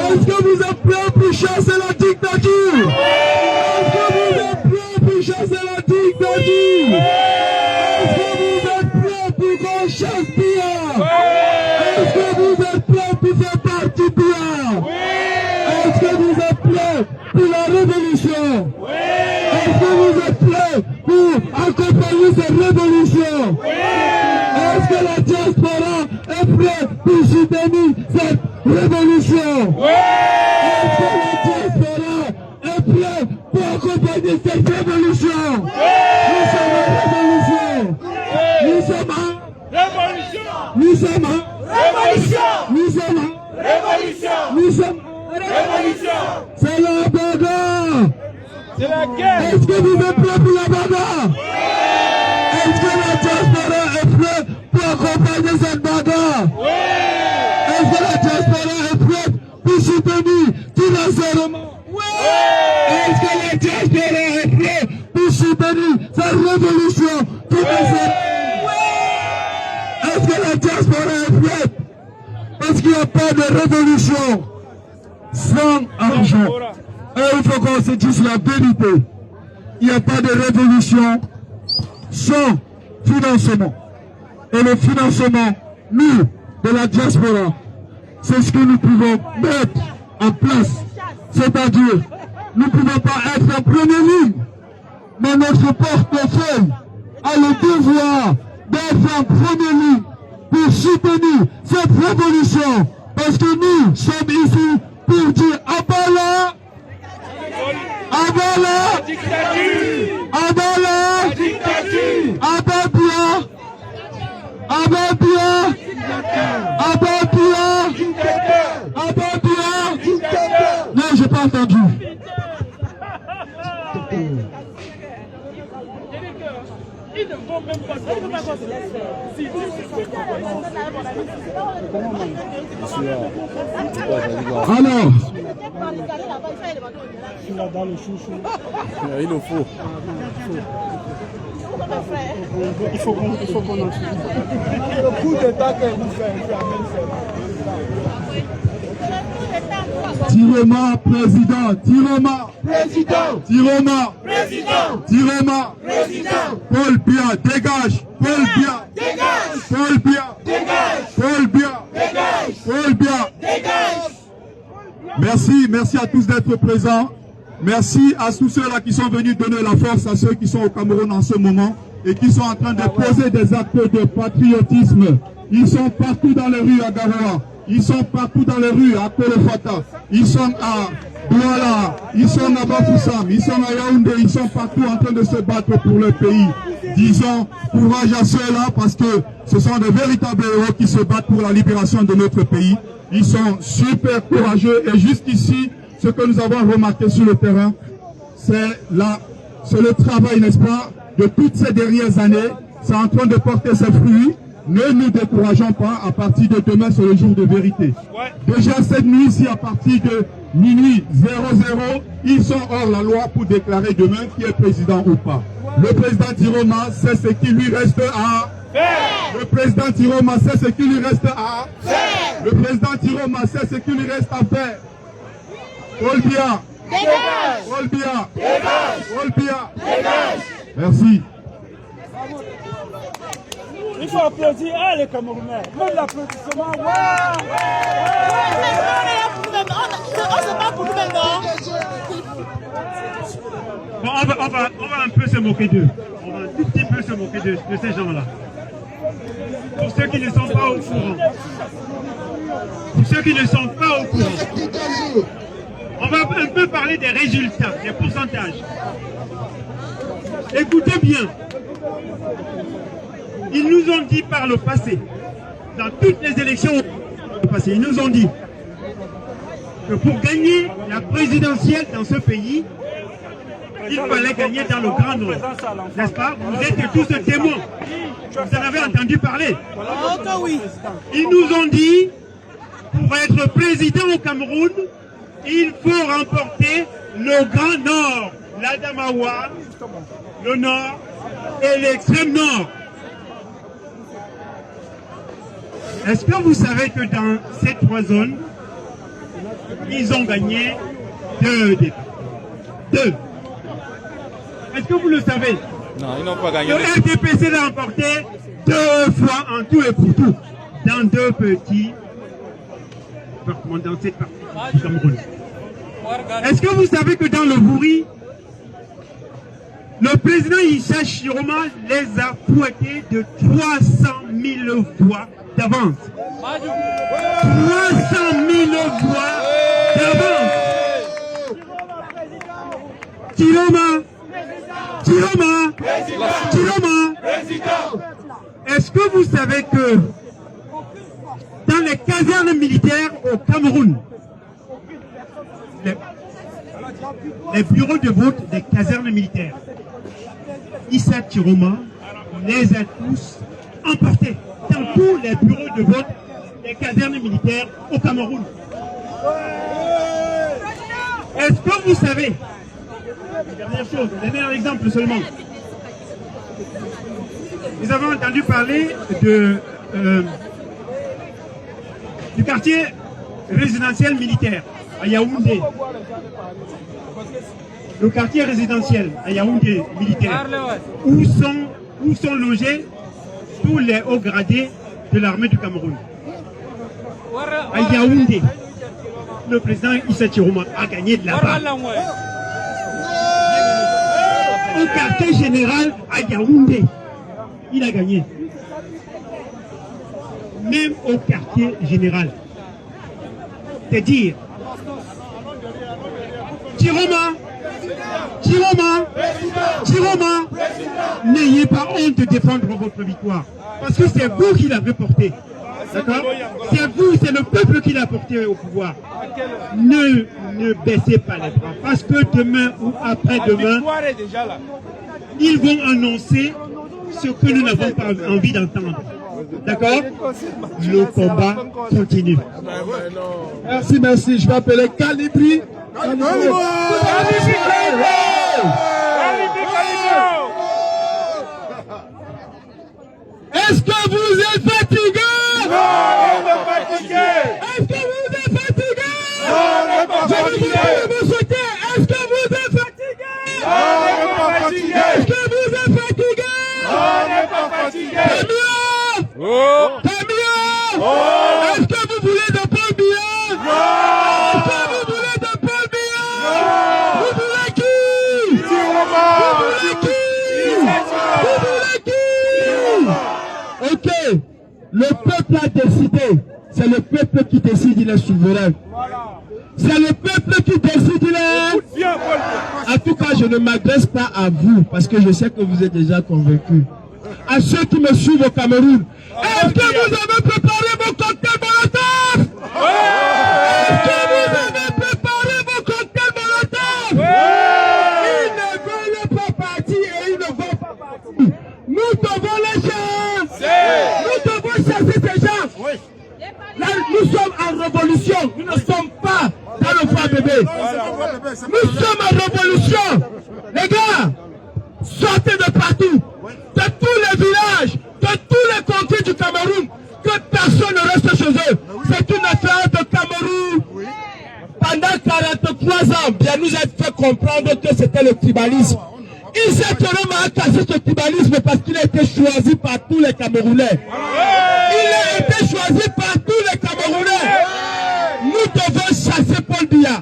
est-ce que vous êtes prêts pour chasser la dictature? Est-ce que vous êtes prêts pour chasser la dictature? Est-ce que vous êtes prêts pour qu'on chasse Biya? Est-ce que vous êtes prêts pour faire partie Biya? Est-ce que vous êtes prêts pour la révolution? Est-ce que vous êtes prêts pour accompagner cette révolution? Est-ce que la diaspora est prête pour soutenir cette révolution? Est-ce que la diaspora est prête pour accompagner cette révolution? Nous sommes en révolution. Nous sommes en révolution. Nous sommes en révolution. Nous sommes en révolution. Nous sommes en révolution. C'est la bagarre. C'est la guerre. Est-ce que vous êtes prêts pour la bagarre? Est-ce que la diaspora est prête pour accompagner cette bagarre? Est-ce que la diaspora est prête pour soutenir financièrement? Est-ce que la diaspora est prête pour soutenir cette révolution financièrement? Est-ce que la diaspora est prête? Parce qu'il n'y a pas de révolution sans argent. Et il faut qu'on se dise la vérité. Il n'y a pas de révolution sans financement. Et le financement, nous, de la diaspora, c'est ce que nous pouvons mettre en place. C'est-à-dire, nous ne pouvons pas être en première ligne, mais notre portefeuille a le devoir d'être en première ligne pour soutenir cette révolution. Parce que nous sommes ici pour dire Abala, Abala, Abala, Ababia, Ababia, Ababia, Ababia. Non, j'ai pas entendu. Ils ne vont même pas alors, il le faut. Il faut qu'on en suive. Le coup d'état que vous faites, Tiroma, président, Tiroma, président, Tiroma, président, Tiroma, président, Paul Biya, dégage, Paul Biya, dégage, Paul Biya, dégage, Paul Biya, dégage, Paul Biya, dégage. Merci à tous d'être présents. Merci à tous ceux-là qui sont venus donner la force à ceux qui sont au Cameroun en ce moment et qui sont en train de poser des actes de patriotisme. Ils sont partout dans les rues à Garoua. Ils sont partout dans les rues à Kolofata, ils sont à Douala, ils sont à Bafoussam, ils sont à Yaoundé, ils sont partout en train de se battre pour le pays. Disons courage à ceux-là parce que ce sont de véritables héros qui se battent pour la libération de notre pays. Ils sont super courageux et jusqu'ici, ce que nous avons remarqué sur le terrain, c'est le travail, n'est-ce pas, de toutes ces dernières années. C'est en train de porter ses fruits. Ne nous décourageons pas, à partir de demain, c'est le jour de vérité. Déjà cette nuit, ici, à partir de minuit 00, ils sont hors la loi pour déclarer demain qui est président ou pas. Le président Tiroma sait ce qui lui reste à faire. Le président Tiroma sait ce qui lui reste à faire. Le président Tiroma sait ce qui lui reste à faire. Olbia. Dégage. Olbia. Dégage. Olbia. Dégage. Merci. Il faut applaudir les Camerounais. Même l'applaudissement. On se bat pour nous-mêmes, Bon, on va un peu se moquer d'eux. On va un tout petit peu se moquer de ces gens-là. Pour ceux qui ne sont pas au courant. Pour ceux qui ne sont pas au courant. On va un peu parler des résultats, des pourcentages. Écoutez bien. Ils nous ont dit par le passé, dans toutes les élections passées, ils nous ont dit que pour gagner la présidentielle dans ce pays, il fallait gagner dans le Grand Nord. N'est-ce pas? Vous êtes tous témoins. Vous en avez entendu parler. Ils nous ont dit, pour être président au Cameroun, il faut remporter le Grand Nord, l'Adamawa, le Nord et l'extrême Nord. Est-ce que vous savez que dans ces trois zones, ils ont gagné 2 débats? 2. Est-ce que vous le savez? Non, ils n'ont pas gagné. Le RDPC l'a remporté 2 fois en tout et pour tout, dans 2 petits départements, dans cette partie du Cameroun. Est-ce que vous savez que dans le Bouri, le président Issa Chiroma les a fouettés de 300 000 voix d'avance. 300 000 voix d'avance. Chiroma, est-ce que vous savez que dans les casernes militaires au Cameroun, les bureaux de vote des casernes militaires, Issa Chiroma les a tous emportés dans tous les bureaux de vote des casernes militaires au Cameroun. Est-ce que vous savez, dernière chose, dernier exemple seulement, nous avons entendu parler du quartier résidentiel militaire à Yaoundé. Le quartier résidentiel à Yaoundé militaire, où sont logés tous les hauts gradés de l'armée du Cameroun. À Yaoundé, le président Issa Chiroma a gagné de là-bas. Au quartier général à Yaoundé, il a gagné. Même au quartier général. C'est dire, Chiroma, n'ayez pas honte de défendre votre victoire. Parce que c'est vous qui l'avez porté. D'accord? C'est vous, c'est le peuple qui l'a porté au pouvoir. Ne baissez pas les bras. Parce que demain ou après-demain, ils vont annoncer ce que nous n'avons pas envie d'entendre. D'accord? Le combat continue. Merci. Je vais appeler Calibri. Est-ce que vous êtes fatigué? Non, on n'est pas fatigué. Est-ce que vous êtes fatigué? Non, on n'est pas fatigué. Est-ce que vous êtes fatigué? Non, on n'est pas fatigué. Est-ce que vous êtes fatigué? Non, on n'est pas fatigué. Camion! Oh! Est-ce que vous voulez de Paul Biya? Non! Est-ce que vous voulez de Paul Biya? Non! Vous voulez qui? Tiroma! Vous voulez qui? Vous voulez qui? Ok, le peuple a décidé. C'est le peuple qui décide, il est souverain. C'est le peuple qui décide, il est... En tout cas, je ne m'adresse pas à vous, parce que je sais que vous êtes déjà convaincus. À ceux qui me suivent au Cameroun, est-ce que vous avez préparé vos cocktails Molotov? Est-ce que vous avez préparé vos cocktails Molotov? Ils ne veulent pas partir et ils ne vont pas partir. Nous devons les chasser. Nous devons chasser ces gens. Là, nous sommes en révolution. Nous ne sommes pas dans le foie bébé. bébé. Nous sommes en révolution. Les gars, sortez de partout, de tous les villages, de tous les contrées du Cameroun, que personne ne reste chez eux. C'est une affaire de Cameroun. Pendant 43 ans, bien nous a fait comprendre que c'était le tribalisme. Il s'est a cassé ce tribalisme parce qu'il a été choisi par tous les Camerounais. Il a été choisi par tous les Camerounais. Nous devons chasser Paul Biya.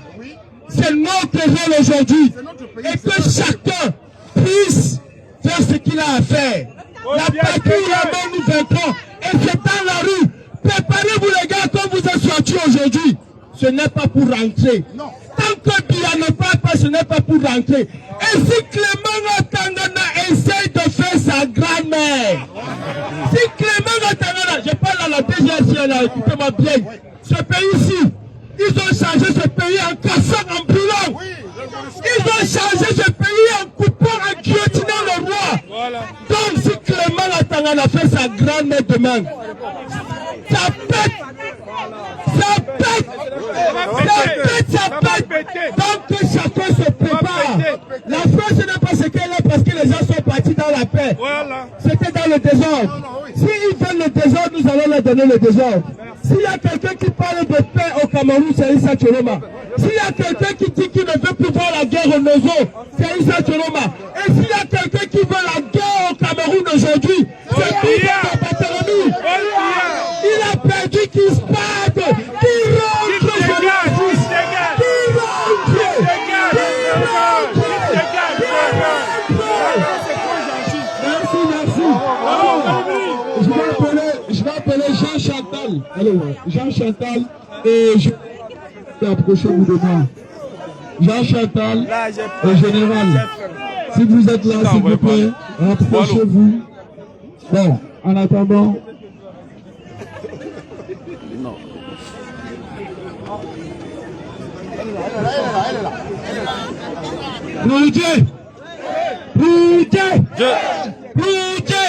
C'est notre rôle aujourd'hui. Et que chacun puisse faire ce qu'il a à faire. La partie où la main nous vaincrons. Et c'est dans la rue. Préparez-vous les gars comme vous êtes sortis aujourd'hui. Ce n'est pas pour rentrer. Tant que Biya ne part pas, ce n'est pas pour rentrer. Et si Clément Tangana essaye de faire sa grand-mère, si Clément Tangana, je parle à la DGSI, là, écoutez-moi bien, ce pays-ci, ils ont changé ce pays en cassant, en brûlant. Ils ont changé ce pays en coupant, en guillotinant le roi. Donc si Clément Tangana fait sa grand-mère demain, ça pète. Ça pète. Ça pète. Donc que chacun se prépare. La France n'est pas ce qu'elle est parce que les gens sont partis dans la paix. C'était dans le désordre. S'ils veulent le désordre, nous allons leur donner le désordre. S'il y a quelqu'un qui parle de paix au Cameroun, c'est Issa Tcholoma. S'il y a quelqu'un qui dit qu'il ne veut plus voir la guerre au Nozo, c'est Issa Tcholoma. Et s'il y a quelqu'un qui veut la guerre au Cameroun aujourd'hui, c'est Biya Batalami. Il a perdu qui se batte, qui rentre, Je vais appeler Jean Chantal. Allez, Jean Chantal et je vais approcher vous de moi. Jean Chantal et général. Si vous êtes là, s'il vous plaît, approchez-vous. Bon, en attendant. Pour Dieu! Pour Dieu! Pour Dieu!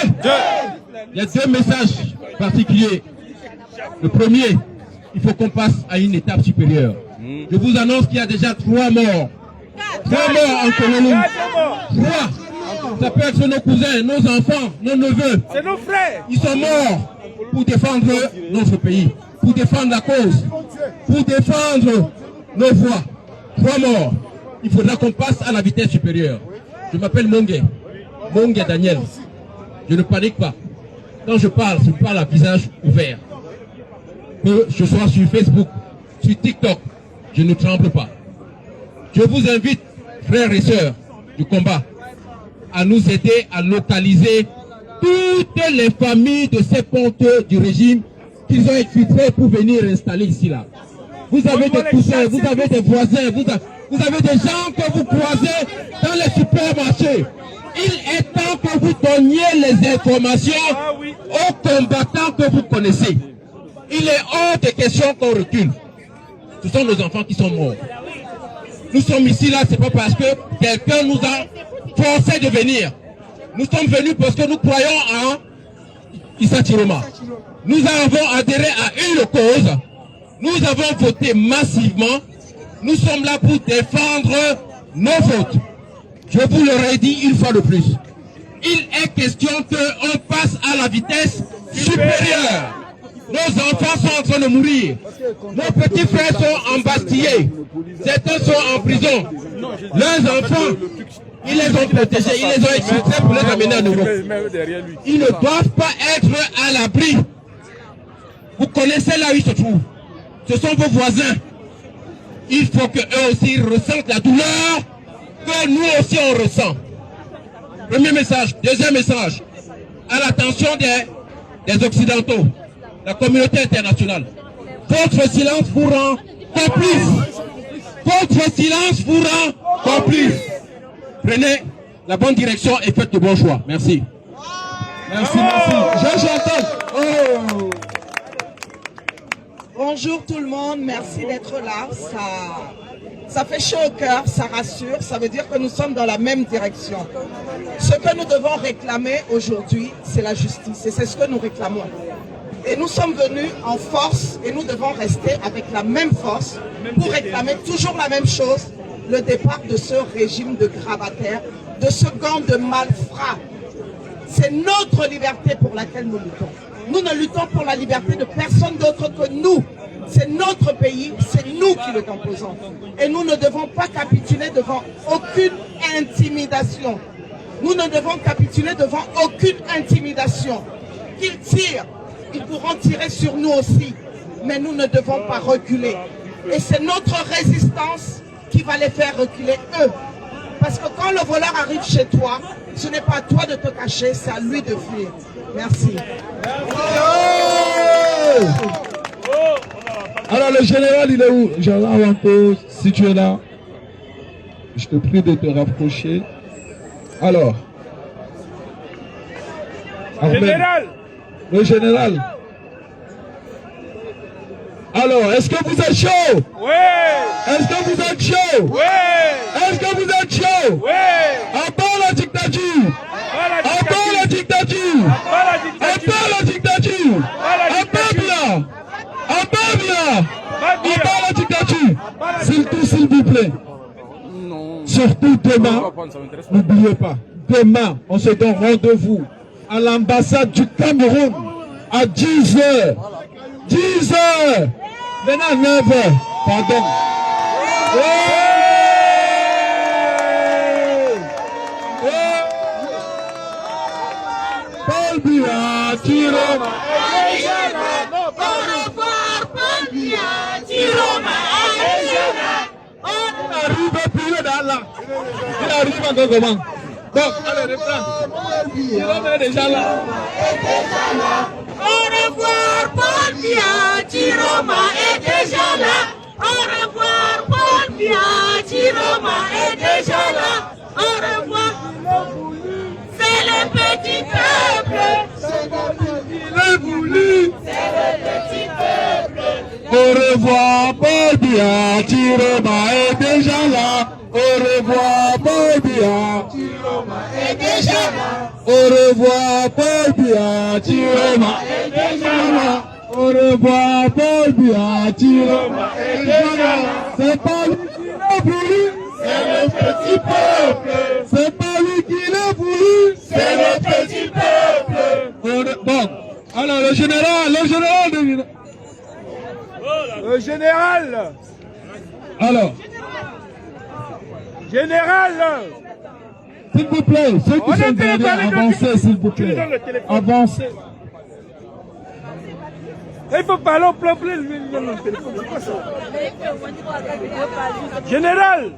Il y a deux messages particuliers. Le premier, il faut qu'on passe à une étape supérieure. Je vous annonce qu'il y a déjà 3 morts. 3 morts en Cameroun. 3. Ça peut être nos cousins, nos enfants, nos neveux. C'est nos frères. Ils sont morts pour défendre notre pays, pour défendre la cause, pour défendre nos voix. 3 morts. Il faudra qu'on passe à la vitesse supérieure. Je m'appelle Mongue Daniel. Je ne panique pas. Quand je parle à visage ouvert. Que je sois sur Facebook, sur TikTok, je ne tremble pas. Je vous invite, frères et sœurs du combat, à nous aider à localiser toutes les familles de ces ponteux du régime qu'ils ont infiltrés pour venir installer ici là. Vous avez des cousins, vous avez des voisins, vous avez des gens que vous croisez dans les supermarchés. Il est temps que vous donniez les informations aux combattants que vous connaissez. Il est hors de question qu'on recule. Ce sont nos enfants qui sont morts. Nous sommes ici là, c'est pas parce que quelqu'un nous a forcé de venir. Nous sommes venus parce que nous croyons en Issa Tcholoma. Nous avons adhéré à une cause. Nous avons voté massivement. Nous sommes là pour défendre nos votes. Je vous l'aurais dit une fois de plus. Il est question qu'on passe à la vitesse supérieure. Nos enfants sont en train de mourir. Nos petits frères sont embastillés. Certains sont en prison. Leurs enfants, ils les ont protégés, ils les ont exfiltrés pour les amener en Europe. Ils ne doivent pas être à l'abri. Vous connaissez là où ils se trouvent. Ce sont vos voisins. Il faut qu'eux aussi ressentent la douleur que nous aussi on ressent. Premier message. Deuxième message. À l'attention des Occidentaux, la communauté internationale. Votre silence vous rend complice. Votre silence vous rend complice. Prenez la bonne direction et faites de bons choix. Merci. Merci, merci. J'entends. Bonjour tout le monde, merci d'être là. Ça fait chaud au cœur, ça rassure, ça veut dire que nous sommes dans la même direction. Ce que nous devons réclamer aujourd'hui, c'est la justice et c'est ce que nous réclamons. Et nous sommes venus en force et nous devons rester avec la même force pour réclamer toujours la même chose, le départ de ce régime de gravataires, de ce gang de malfrats. C'est notre liberté pour laquelle nous luttons. Nous ne luttons pour la liberté de personne d'autre que nous. C'est notre pays, c'est nous qui le composons. Et nous ne devons pas capituler devant aucune intimidation. Nous ne devons capituler devant aucune intimidation. Qu'ils tirent, ils pourront tirer sur nous aussi. Mais nous ne devons pas reculer. Et c'est notre résistance qui va les faire reculer eux. Parce que quand le voleur arrive chez toi, ce n'est pas à toi de te cacher, c'est à lui de fuir. Merci. Alors le général, il est où? Général Wanko, si tu es là, je te prie de te rapprocher. Alors, Général! Le général. Alors, est-ce que vous êtes chaud? Oui! Est-ce que vous êtes chaud? Oui! Est-ce que vous êtes chaud? Oui! À part la dictature! À part la dictature! À part la dictature! À part bien! À part bien! À part la dictature! S'il vous plaît. Surtout demain, n'oubliez pas, demain, on se donne rendez-vous à l'ambassade du Cameroun à 10h. 10h! Maintenant 9h. Pardon. Paul Biya, Tiroma. Au revoir, Paul Biya, Tiroma. Il arrive plus dans là. Il arrive encore comment? Donc, allez, reprends. Tiroma est déjà là. Au revoir, Paul Biya, Tiroma est déjà là. Au revoir, Paul Biya, Tiroma est déjà là. Au revoir. C'est le petit peuple. C'est le voulu. C'est le petit peuple. Au revoir, Paul Biya, Tiroma est déjà là. Au revoir, Paul Biya, Tiroma est déjà là. au revoir, Paul Biya, Tiroma est déjà là. Au revoir, Paul Biya, Tiroma est déjà là. C'est pas lui qui l'a voulu, c'est le petit peuple. C'est pas lui qui l'a voulu, c'est le petit peuple. Bon, alors le général de... Le général! Alors, Général! s'il vous plaît, ceux qui sont derrière, avancez s'il vous plaît. Avancez. Il faut parler au peuple. C'est quoi ça? Général!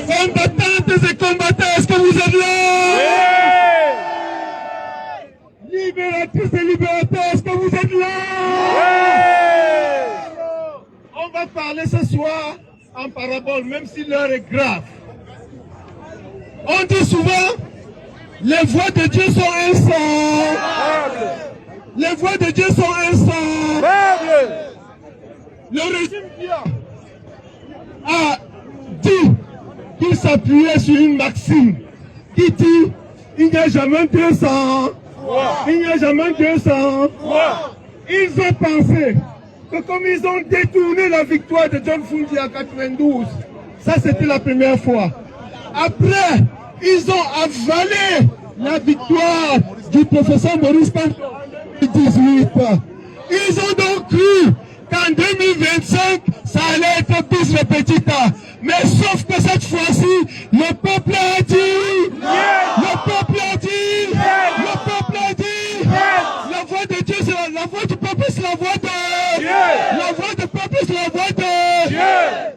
Combattantes et combattants, est-ce que vous êtes là? Oui. Libératrices et libérateurs, est-ce que vous êtes là? Oui. On va parler ce soir en parabole, même si l'heure est grave. On dit souvent, les voix de Dieu sont un sang. Les voix de Dieu sont un sang. Le régime a dit qu'il s'appuyait sur une maxime qui dit il n'y a jamais 200. Il n'y a jamais 200. Ils ont pensé que comme ils ont détourné la victoire de John Fundi en 92, ça c'était la première fois. Après, ils ont avalé la victoire du professeur Maurice Kamto en 2018. Ils ont donc cru qu'en 2025, ça allait être plus répétitif. Mais sauf que cette fois-ci, le peuple a dit, le peuple a dit, le peuple a dit, la voix de Dieu, c'est la voix du peuple, c'est la voix de la voix du peuple, c'est la voix de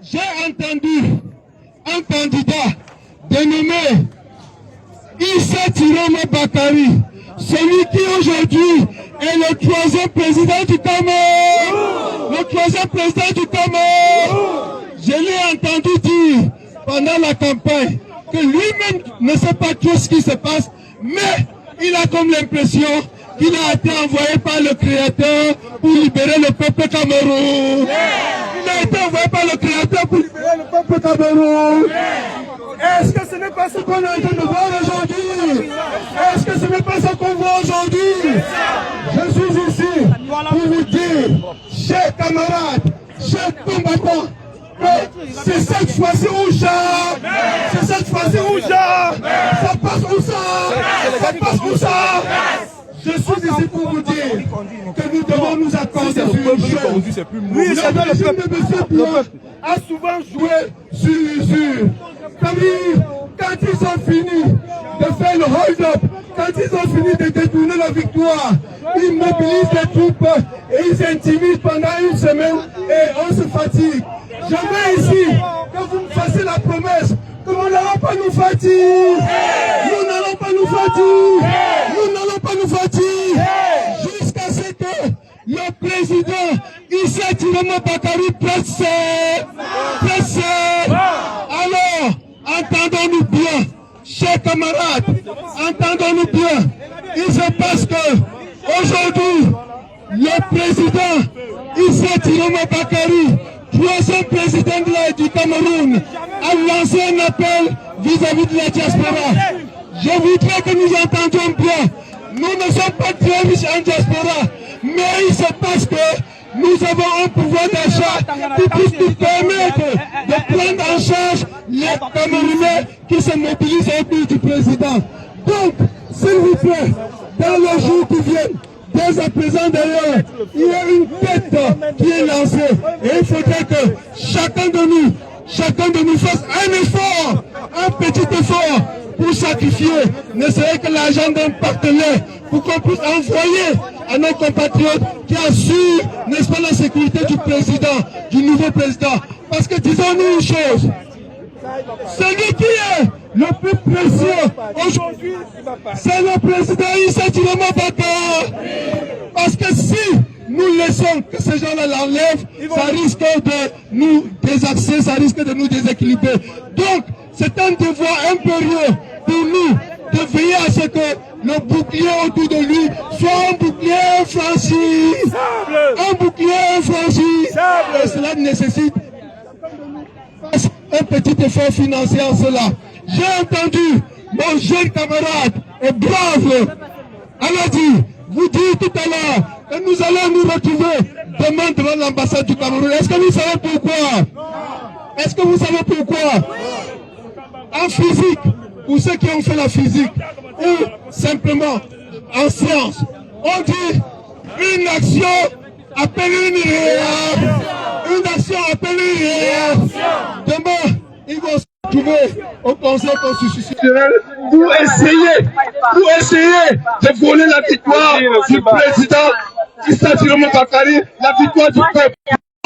J'ai entendu un candidat dénommé Issa Tiroma Bakari, celui qui aujourd'hui est le 3e président du Cameroun. Le 3e président du Cameroun. Je l'ai entendu dire pendant la campagne que lui-même ne sait pas tout ce qui se passe, mais il a comme l'impression qu'il a été envoyé par le Créateur pour libérer le peuple cameroun. Il a été envoyé par le Créateur pour libérer le peuple Cameroun. Est-ce que ce n'est pas ce qu'on est en train de voir aujourd'hui? Est-ce que ce n'est pas ce qu'on voit aujourd'hui? Je suis ici pour vous dire, chers camarades, chers combattants, c'est cette fois-ci où c'est cette fois-ci où ça passe où ça passe où ça. Je suis ici pour vous dire que nous devons nous accorder sur une chose. Le régime de M. Biya a souvent joué sur l'usure. C'est-à-dire, quand ils ont fini de faire le hold-up, quand ils ont fini de détourner la victoire, ils mobilisent les troupes et ils intimident pendant une semaine et on se fatigue. Je veux ici que vous me fassiez la promesse que nous n'allons pas nous fatiguer. Nous n'allons pas nous fatiguer. Nous n'allons pas nous fatiguer. Jusqu'à ce que le président Issa Tiroma Bakari presse. Alors, entendons-nous bien, chers camarades, entendons-nous bien. Il se passe que aujourd'hui, le président Issa Tiroma Bakari, troisième président du Cameroun, a lancé un appel vis-à-vis de la diaspora. Je voudrais que nous entendions bien. Nous ne sommes pas très riches en diaspora, mais il se passe que nous avons un pouvoir d'achat qui puisse nous permettre de prendre en charge les Camerounais qui se mobilisent autour du président. Donc, s'il vous plaît, dans les jours qui viennent, dès à présent d'ailleurs, il y a une tête qui est lancée et il faudrait que chacun de nous fasse un effort, un petit effort pour sacrifier, ne serait que l'argent d'un partenaire pour qu'on puisse envoyer à nos compatriotes qui assurent, n'est-ce pas, la sécurité du président, du nouveau président. Parce que disons-nous une chose, celui qui est le plus précieux aujourd'hui, c'est le président Issa Tiroma Bakari. Parce que si nous laissons que ces gens-là l'enlèvent, ça risque de nous désaxer, ça risque de nous déséquilibrer. Donc, c'est un devoir impérieux pour nous de veiller à ce que le bouclier autour de lui soit un bouclier infranchi. Un bouclier infranchi. Et cela nécessite un petit effort financier en cela. J'ai entendu mon jeune camarade et brave Aladi vous dire tout à l'heure que nous allons nous retrouver demain devant l'ambassade du Cameroun. Est-ce que vous savez pourquoi? Est-ce que vous savez pourquoi? En physique, pour ceux qui ont fait la physique, ou simplement en science, on dit une action appelle une réaction. Une action appelle une réaction. Demain, ils vont se retrouver au Conseil constitutionnel pour essayer de voler la victoire du président Issa Tiroma Bakari, la victoire du peuple.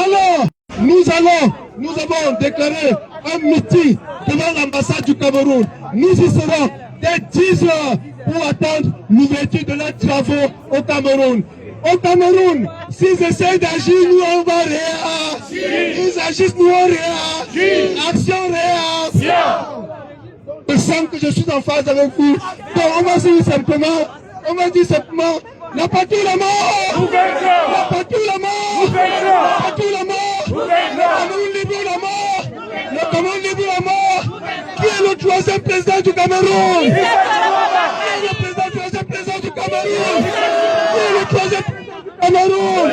Alors, nous avons déclaré un meeting devant l'ambassade du Cameroun. Nous y serons dès 10 heures pour attendre l'ouverture de leurs travaux au Cameroun. Au Cameroun, s'ils essayent d'agir, nous on va réagir. Ils agissent, nous on réagit. Action, réaction. Je sens que je suis en phase avec vous. Donc on va dire simplement, la patrie la mort. La patrie la mort. La patrie la mort. Le Cameroun libre la mort. Le Cameroun libre la mort. Qui est le troisième président du Cameroun? Qui est le troisième président du Cameroun? Qui est le troisième président du Cameroun?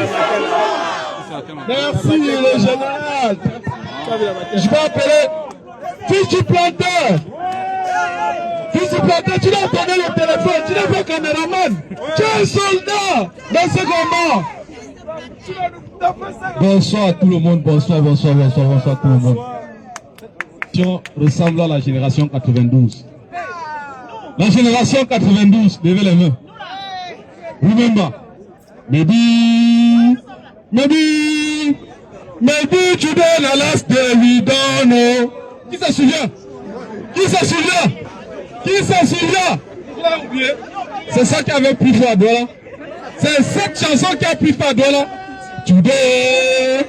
Merci le général. Je vais appeler fils du planteur. Fils du planteur, tu dois prendre le téléphone, tu n'es pas caméraman. Tu es un soldat dans ce combat. Bonsoir à tout le monde, bonsoir tout le monde. Ressemble à la génération 92. La génération 92, levez les mains. Remember, maybe today the last day we don't know. Qui s'en souvient? Tu l'as oublié? C'est ça qui avait pris feu à Douala. C'est cette chanson qui a pris feu à Douala. Today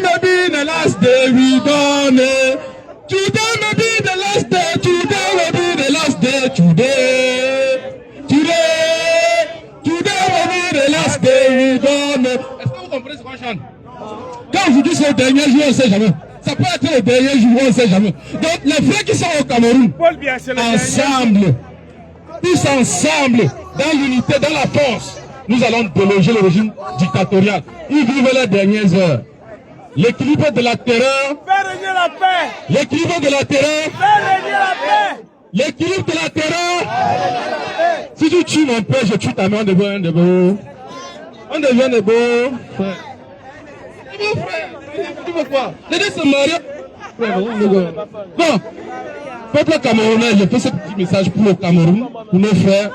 may be the last day we don't know. Today may be the last day. Today may be the last day. Today may be the last day we don't know. Est-ce que vous comprenez ce qu'on chante? Quand vous dites c'est le dernier jour, on ne sait jamais. Ça peut être le dernier jour, on ne sait jamais. Donc les frères qui sont au Cameroun, ensemble, tous ensemble, dans l'unité, dans la force, nous allons déloger le régime dictatorial. Ils vivent les dernières heures. L'équilibre de la terreur. Faire régner la paix. L'équilibre de la terreur. Faire régner la paix. L'équilibre de la terreur. Si tu tues mon père, je tue ta mère, on devient de beaux. On devient de beaux. Tu veux quoi? Les deux se marient. Bon, peuple camerounais, je fais ce petit message pour le Cameroun, pour nos frères.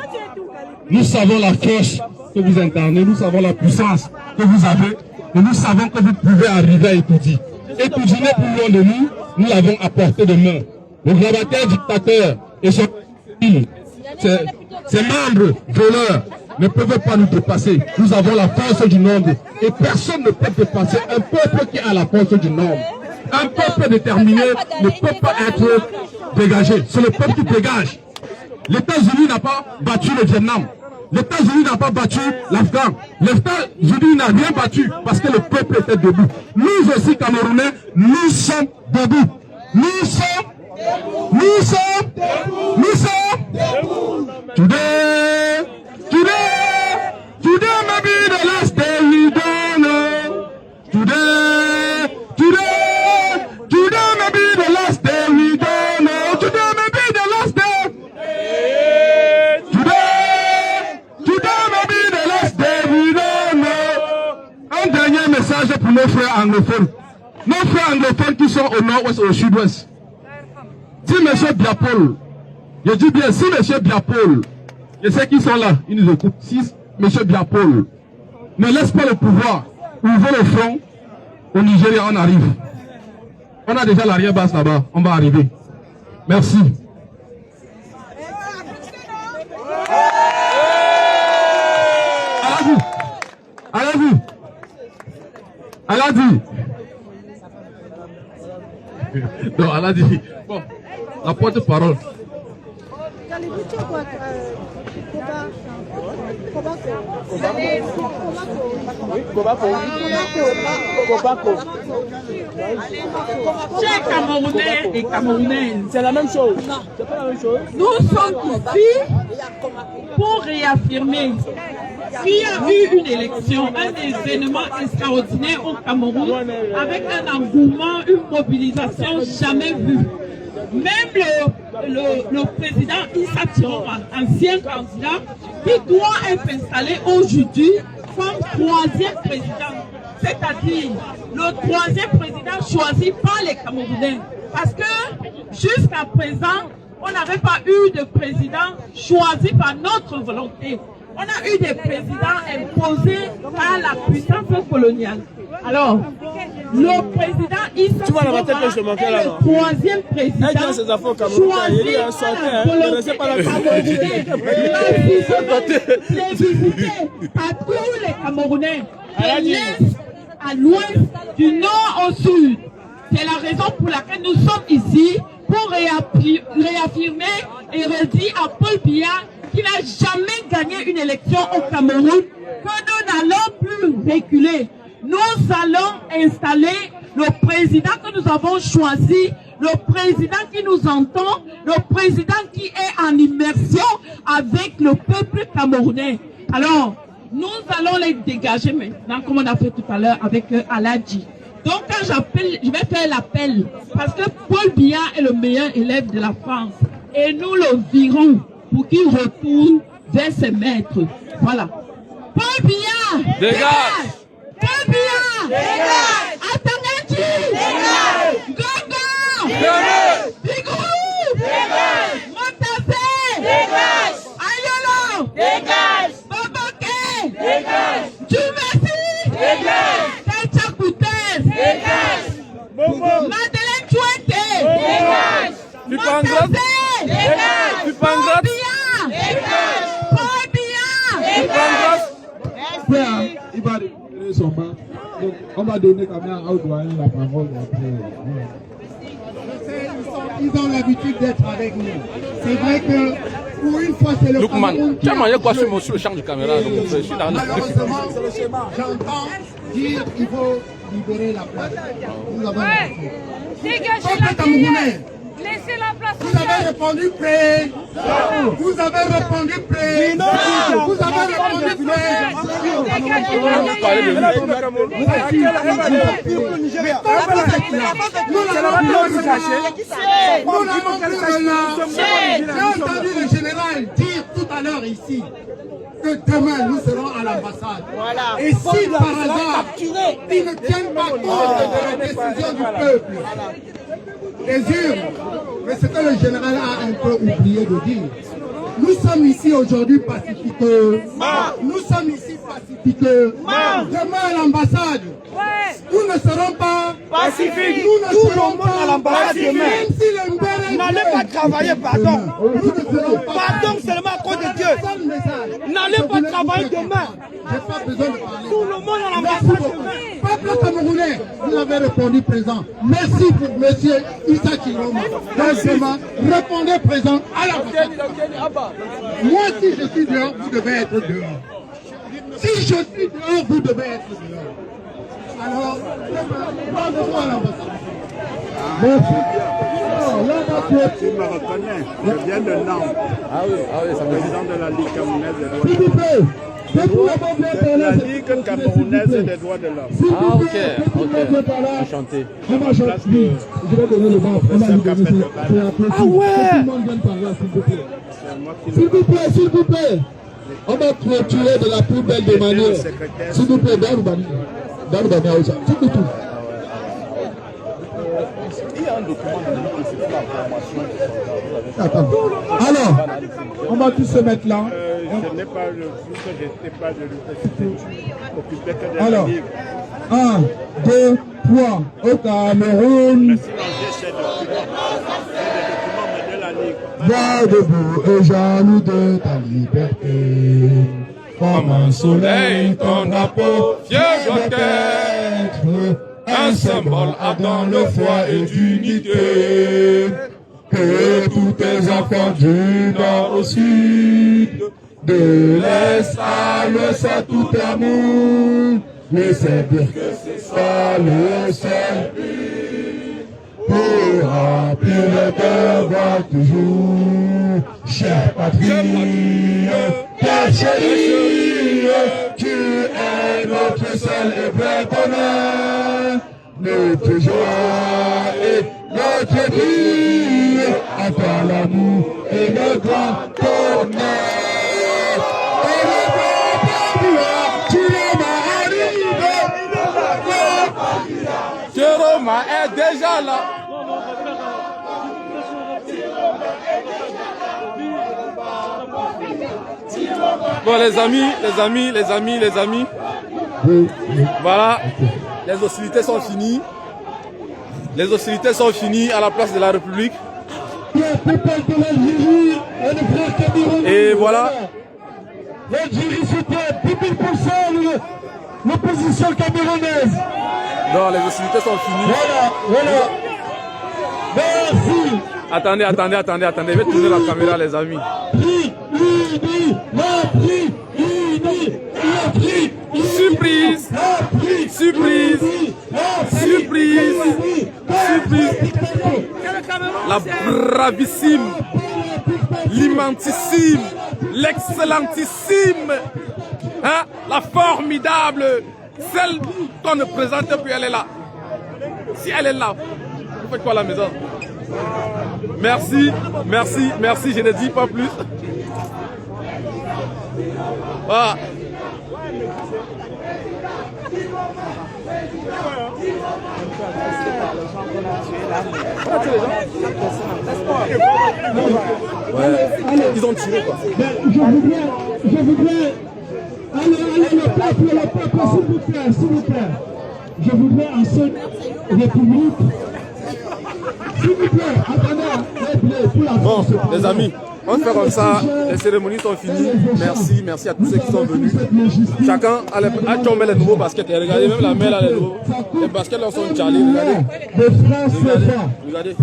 Nous savons la force que vous incarnez, nous savons la puissance que vous avez, et nous savons que vous pouvez arriver à Etoudi. Etoudi n'est plus loin de nous, nous l'avons à portée de main. Le grabataire dictateur et ses membres voleurs ne peuvent pas nous dépasser. Nous avons la force du nombre et personne ne peut dépasser un peuple qui a la force du nombre. Un peuple déterminé ne peut pas être dégagé. C'est le peuple qui dégage. Les États-Unis n'ont pas battu le Vietnam. Les États-Unis n'ont pas battu l'Afghan. Les États-Unis n'ont rien battu parce que le peuple était debout. Nous aussi, Camerounais, nous sommes debout. Nous sommes Today may be the last day we don't know. Today may be the last day we don't know. Today may be the last day. Today may be the last day we don't know. Un dernier message pour nos frères anglophones. Nos frères anglophones qui sont au nord-ouest et au sud-ouest. Si M. Biapol, je dis bien, si M. Biapol, je sais qu'ils sont là, ils nous écoutent, si M. Biapol ne laisse pas le pouvoir, ouvrez le front, au Nigeria, on arrive. On a déjà l'arrière-base là-bas, on va arriver. Merci. Allez-y. Non, elle a dit. Bon, la porte-parole. Chers Camerounais et Camerounaises, c'est la même chose. C'est pas la même chose. Nous sommes ici pour réaffirmer qu'il y a eu une élection, un événement extraordinaire au Cameroun, avec un engouement, une mobilisation jamais vue. Même le président Issa Tiroma, ancien candidat, qui doit être installé aujourd'hui comme troisième président. C'est-à-dire le troisième président choisi par les Camerounais. Parce que jusqu'à présent, on n'avait pas eu de président choisi par notre volonté. On a eu des présidents imposés par la puissance coloniale. Alors, le président Issa Tiroma est le troisième président choisi par la volonté camerounaise, plébiscité par tous les Camerounais, de l'Est à l'Ouest, du Nord au Sud. C'est la raison pour laquelle nous sommes ici, pour réaffirmer et redire à Paul Biya, qui n'a jamais gagné une élection au Cameroun, que nous n'allons plus reculer. Nous allons installer le président que nous avons choisi, le président qui nous entend, le président qui est en immersion avec le peuple camerounais. Alors, nous allons les dégager maintenant, comme on a fait tout à l'heure avec Aladji. Donc, quand j'appelle, je vais faire l'appel, parce que Paul Biya est le meilleur élève de la France. Et nous le virons pour qu'il retourne vers ses maîtres. Voilà. Paul Biya! Dégage! Paul Biya! Dégage! Atangachi! Dégage! Gogo! Dégage! Bigou! Dégage! Montassé! Dégage! Ayolo! Dégage! Boboke! Dégage! Djumasi! Dégage! Kacha Koutès! Dégage! Madeleine Chouette! Dégage! Montassé! Dégage! Pupangrat! Dégage! Paul Biya! Pupangrat! Il va donner son bain. Donc, on va donner quand même au doyen la parole après. Ils ont l'habitude d'être avec nous. C'est vrai que pour une fois, c'est le Cameroun. Tu as mangé quoi sur le champ du caméra? Malheureusement, j'entends dire qu'il faut libérer la place. Nous avons Dégagez la Camerounais. Laissez la place. Vous avez répondu prêt. Vous avez répondu prêt. Vous avez répondu prêt. Dégagez la J'ai entendu le général dire tout à l'heure ici que demain nous serons à l'ambassade. Et si par hasard ils ne tiennent pas compte de la décision du peuple, les urnes, mais ce que le général a un peu oublié de dire, nous sommes ici aujourd'hui pacifiqueurs. Nous sommes ici pacifiqueurs. Demain à l'ambassade, nous ne serons pas pacifiques. Nous ne serons pas à l'ambassade demain. Même si le mbéré n'allez pas travailler, pardon. Pardon seulement à cause de Dieu. N'allez pas travailler demain. J'ai pas besoin de parler. Tout le monde à l'ambassade demain. Peuple camerounais, vous avez répondu présent. Merci pour monsieur Issa Chiloma. Répondez présent à l'ambassade. Moi, si je suis dehors, vous devez être dehors. Si je suis dehors, vous devez être dehors. Alors, rendez-vous à l'ambassade. Merci. Tu me reconnais, je viens de Nantes. Ah oui, ça me président de la Ligue camerounaise des droits S'il vous plaît. La Ligue camerounaise des droits de l'homme. Ah ok. Enchanté. Je vais donner le vent. Ah ouais. S'il vous plaît. On va clôturer de la plus belle des manières. S'il vous plaît, Daroubani. S'il vous plaît. Il y a un document de c'est pour la formation. Attends. Alors, on va tous se mettre là. Je n'ai pas le plus, je n'étais pas de l'université. Occupé que de la Alors, Ligue. 1, 2, 3, au Cameroun. Mais sinon, j'ai ces documents. C'est des documents de la Ligue. Va debout et jaloux de ta liberté. Comme un soleil, ton drapeau, fier doit être un symbole ardent de foi et d'unité. Que tous tes enfants du nord au sud, de l'est à l'ouest, à tout amour, laissez dire que c'est ça le seul but pour remplir le devoir toujours. Chère patrie, ta chérie, tu es notre seul et vrai bonheur, notre joie et notre vie, à toi l'amour et le grand honneur. Et le grand tu es arrivé. Jérôme est déjà là. Bon les amis. Voilà, les hostilités sont finies. Les hostilités sont finies à la place de la République. Et voilà. L'opposition camerounaise. Non, les hostilités sont finies. Voilà. Merci. Attendez. Je vais tourner la caméra, les amis. Surprise. La bravissime, l'immensissime, l'excellentissime, hein, la formidable, celle qu'on ne présente plus, elle est là. Si elle est là, vous faites quoi à la maison? Merci, je ne dis pas plus. Voilà. Ouais. Ils ont tiré quoi. Je voudrais. Allez, le peuple, s'il vous plaît. Je voudrais en cette république. S'il vous plaît, attendez, pour la Bon, les amis, on fait comme ça, les cérémonies sont finies. Merci à tous ceux qui sont venus. Chacun a tombé les nouveaux baskets. Et regardez, même la mère a les baskets là sont Charlie. Regardez.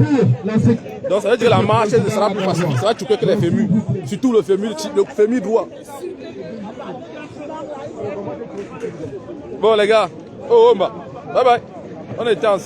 Donc ça veut dire que la marche sera plus facile. Ça va choquer que les fémus. Surtout le fému droit. Bon les gars, oh bah. Bye bye. On était ensemble.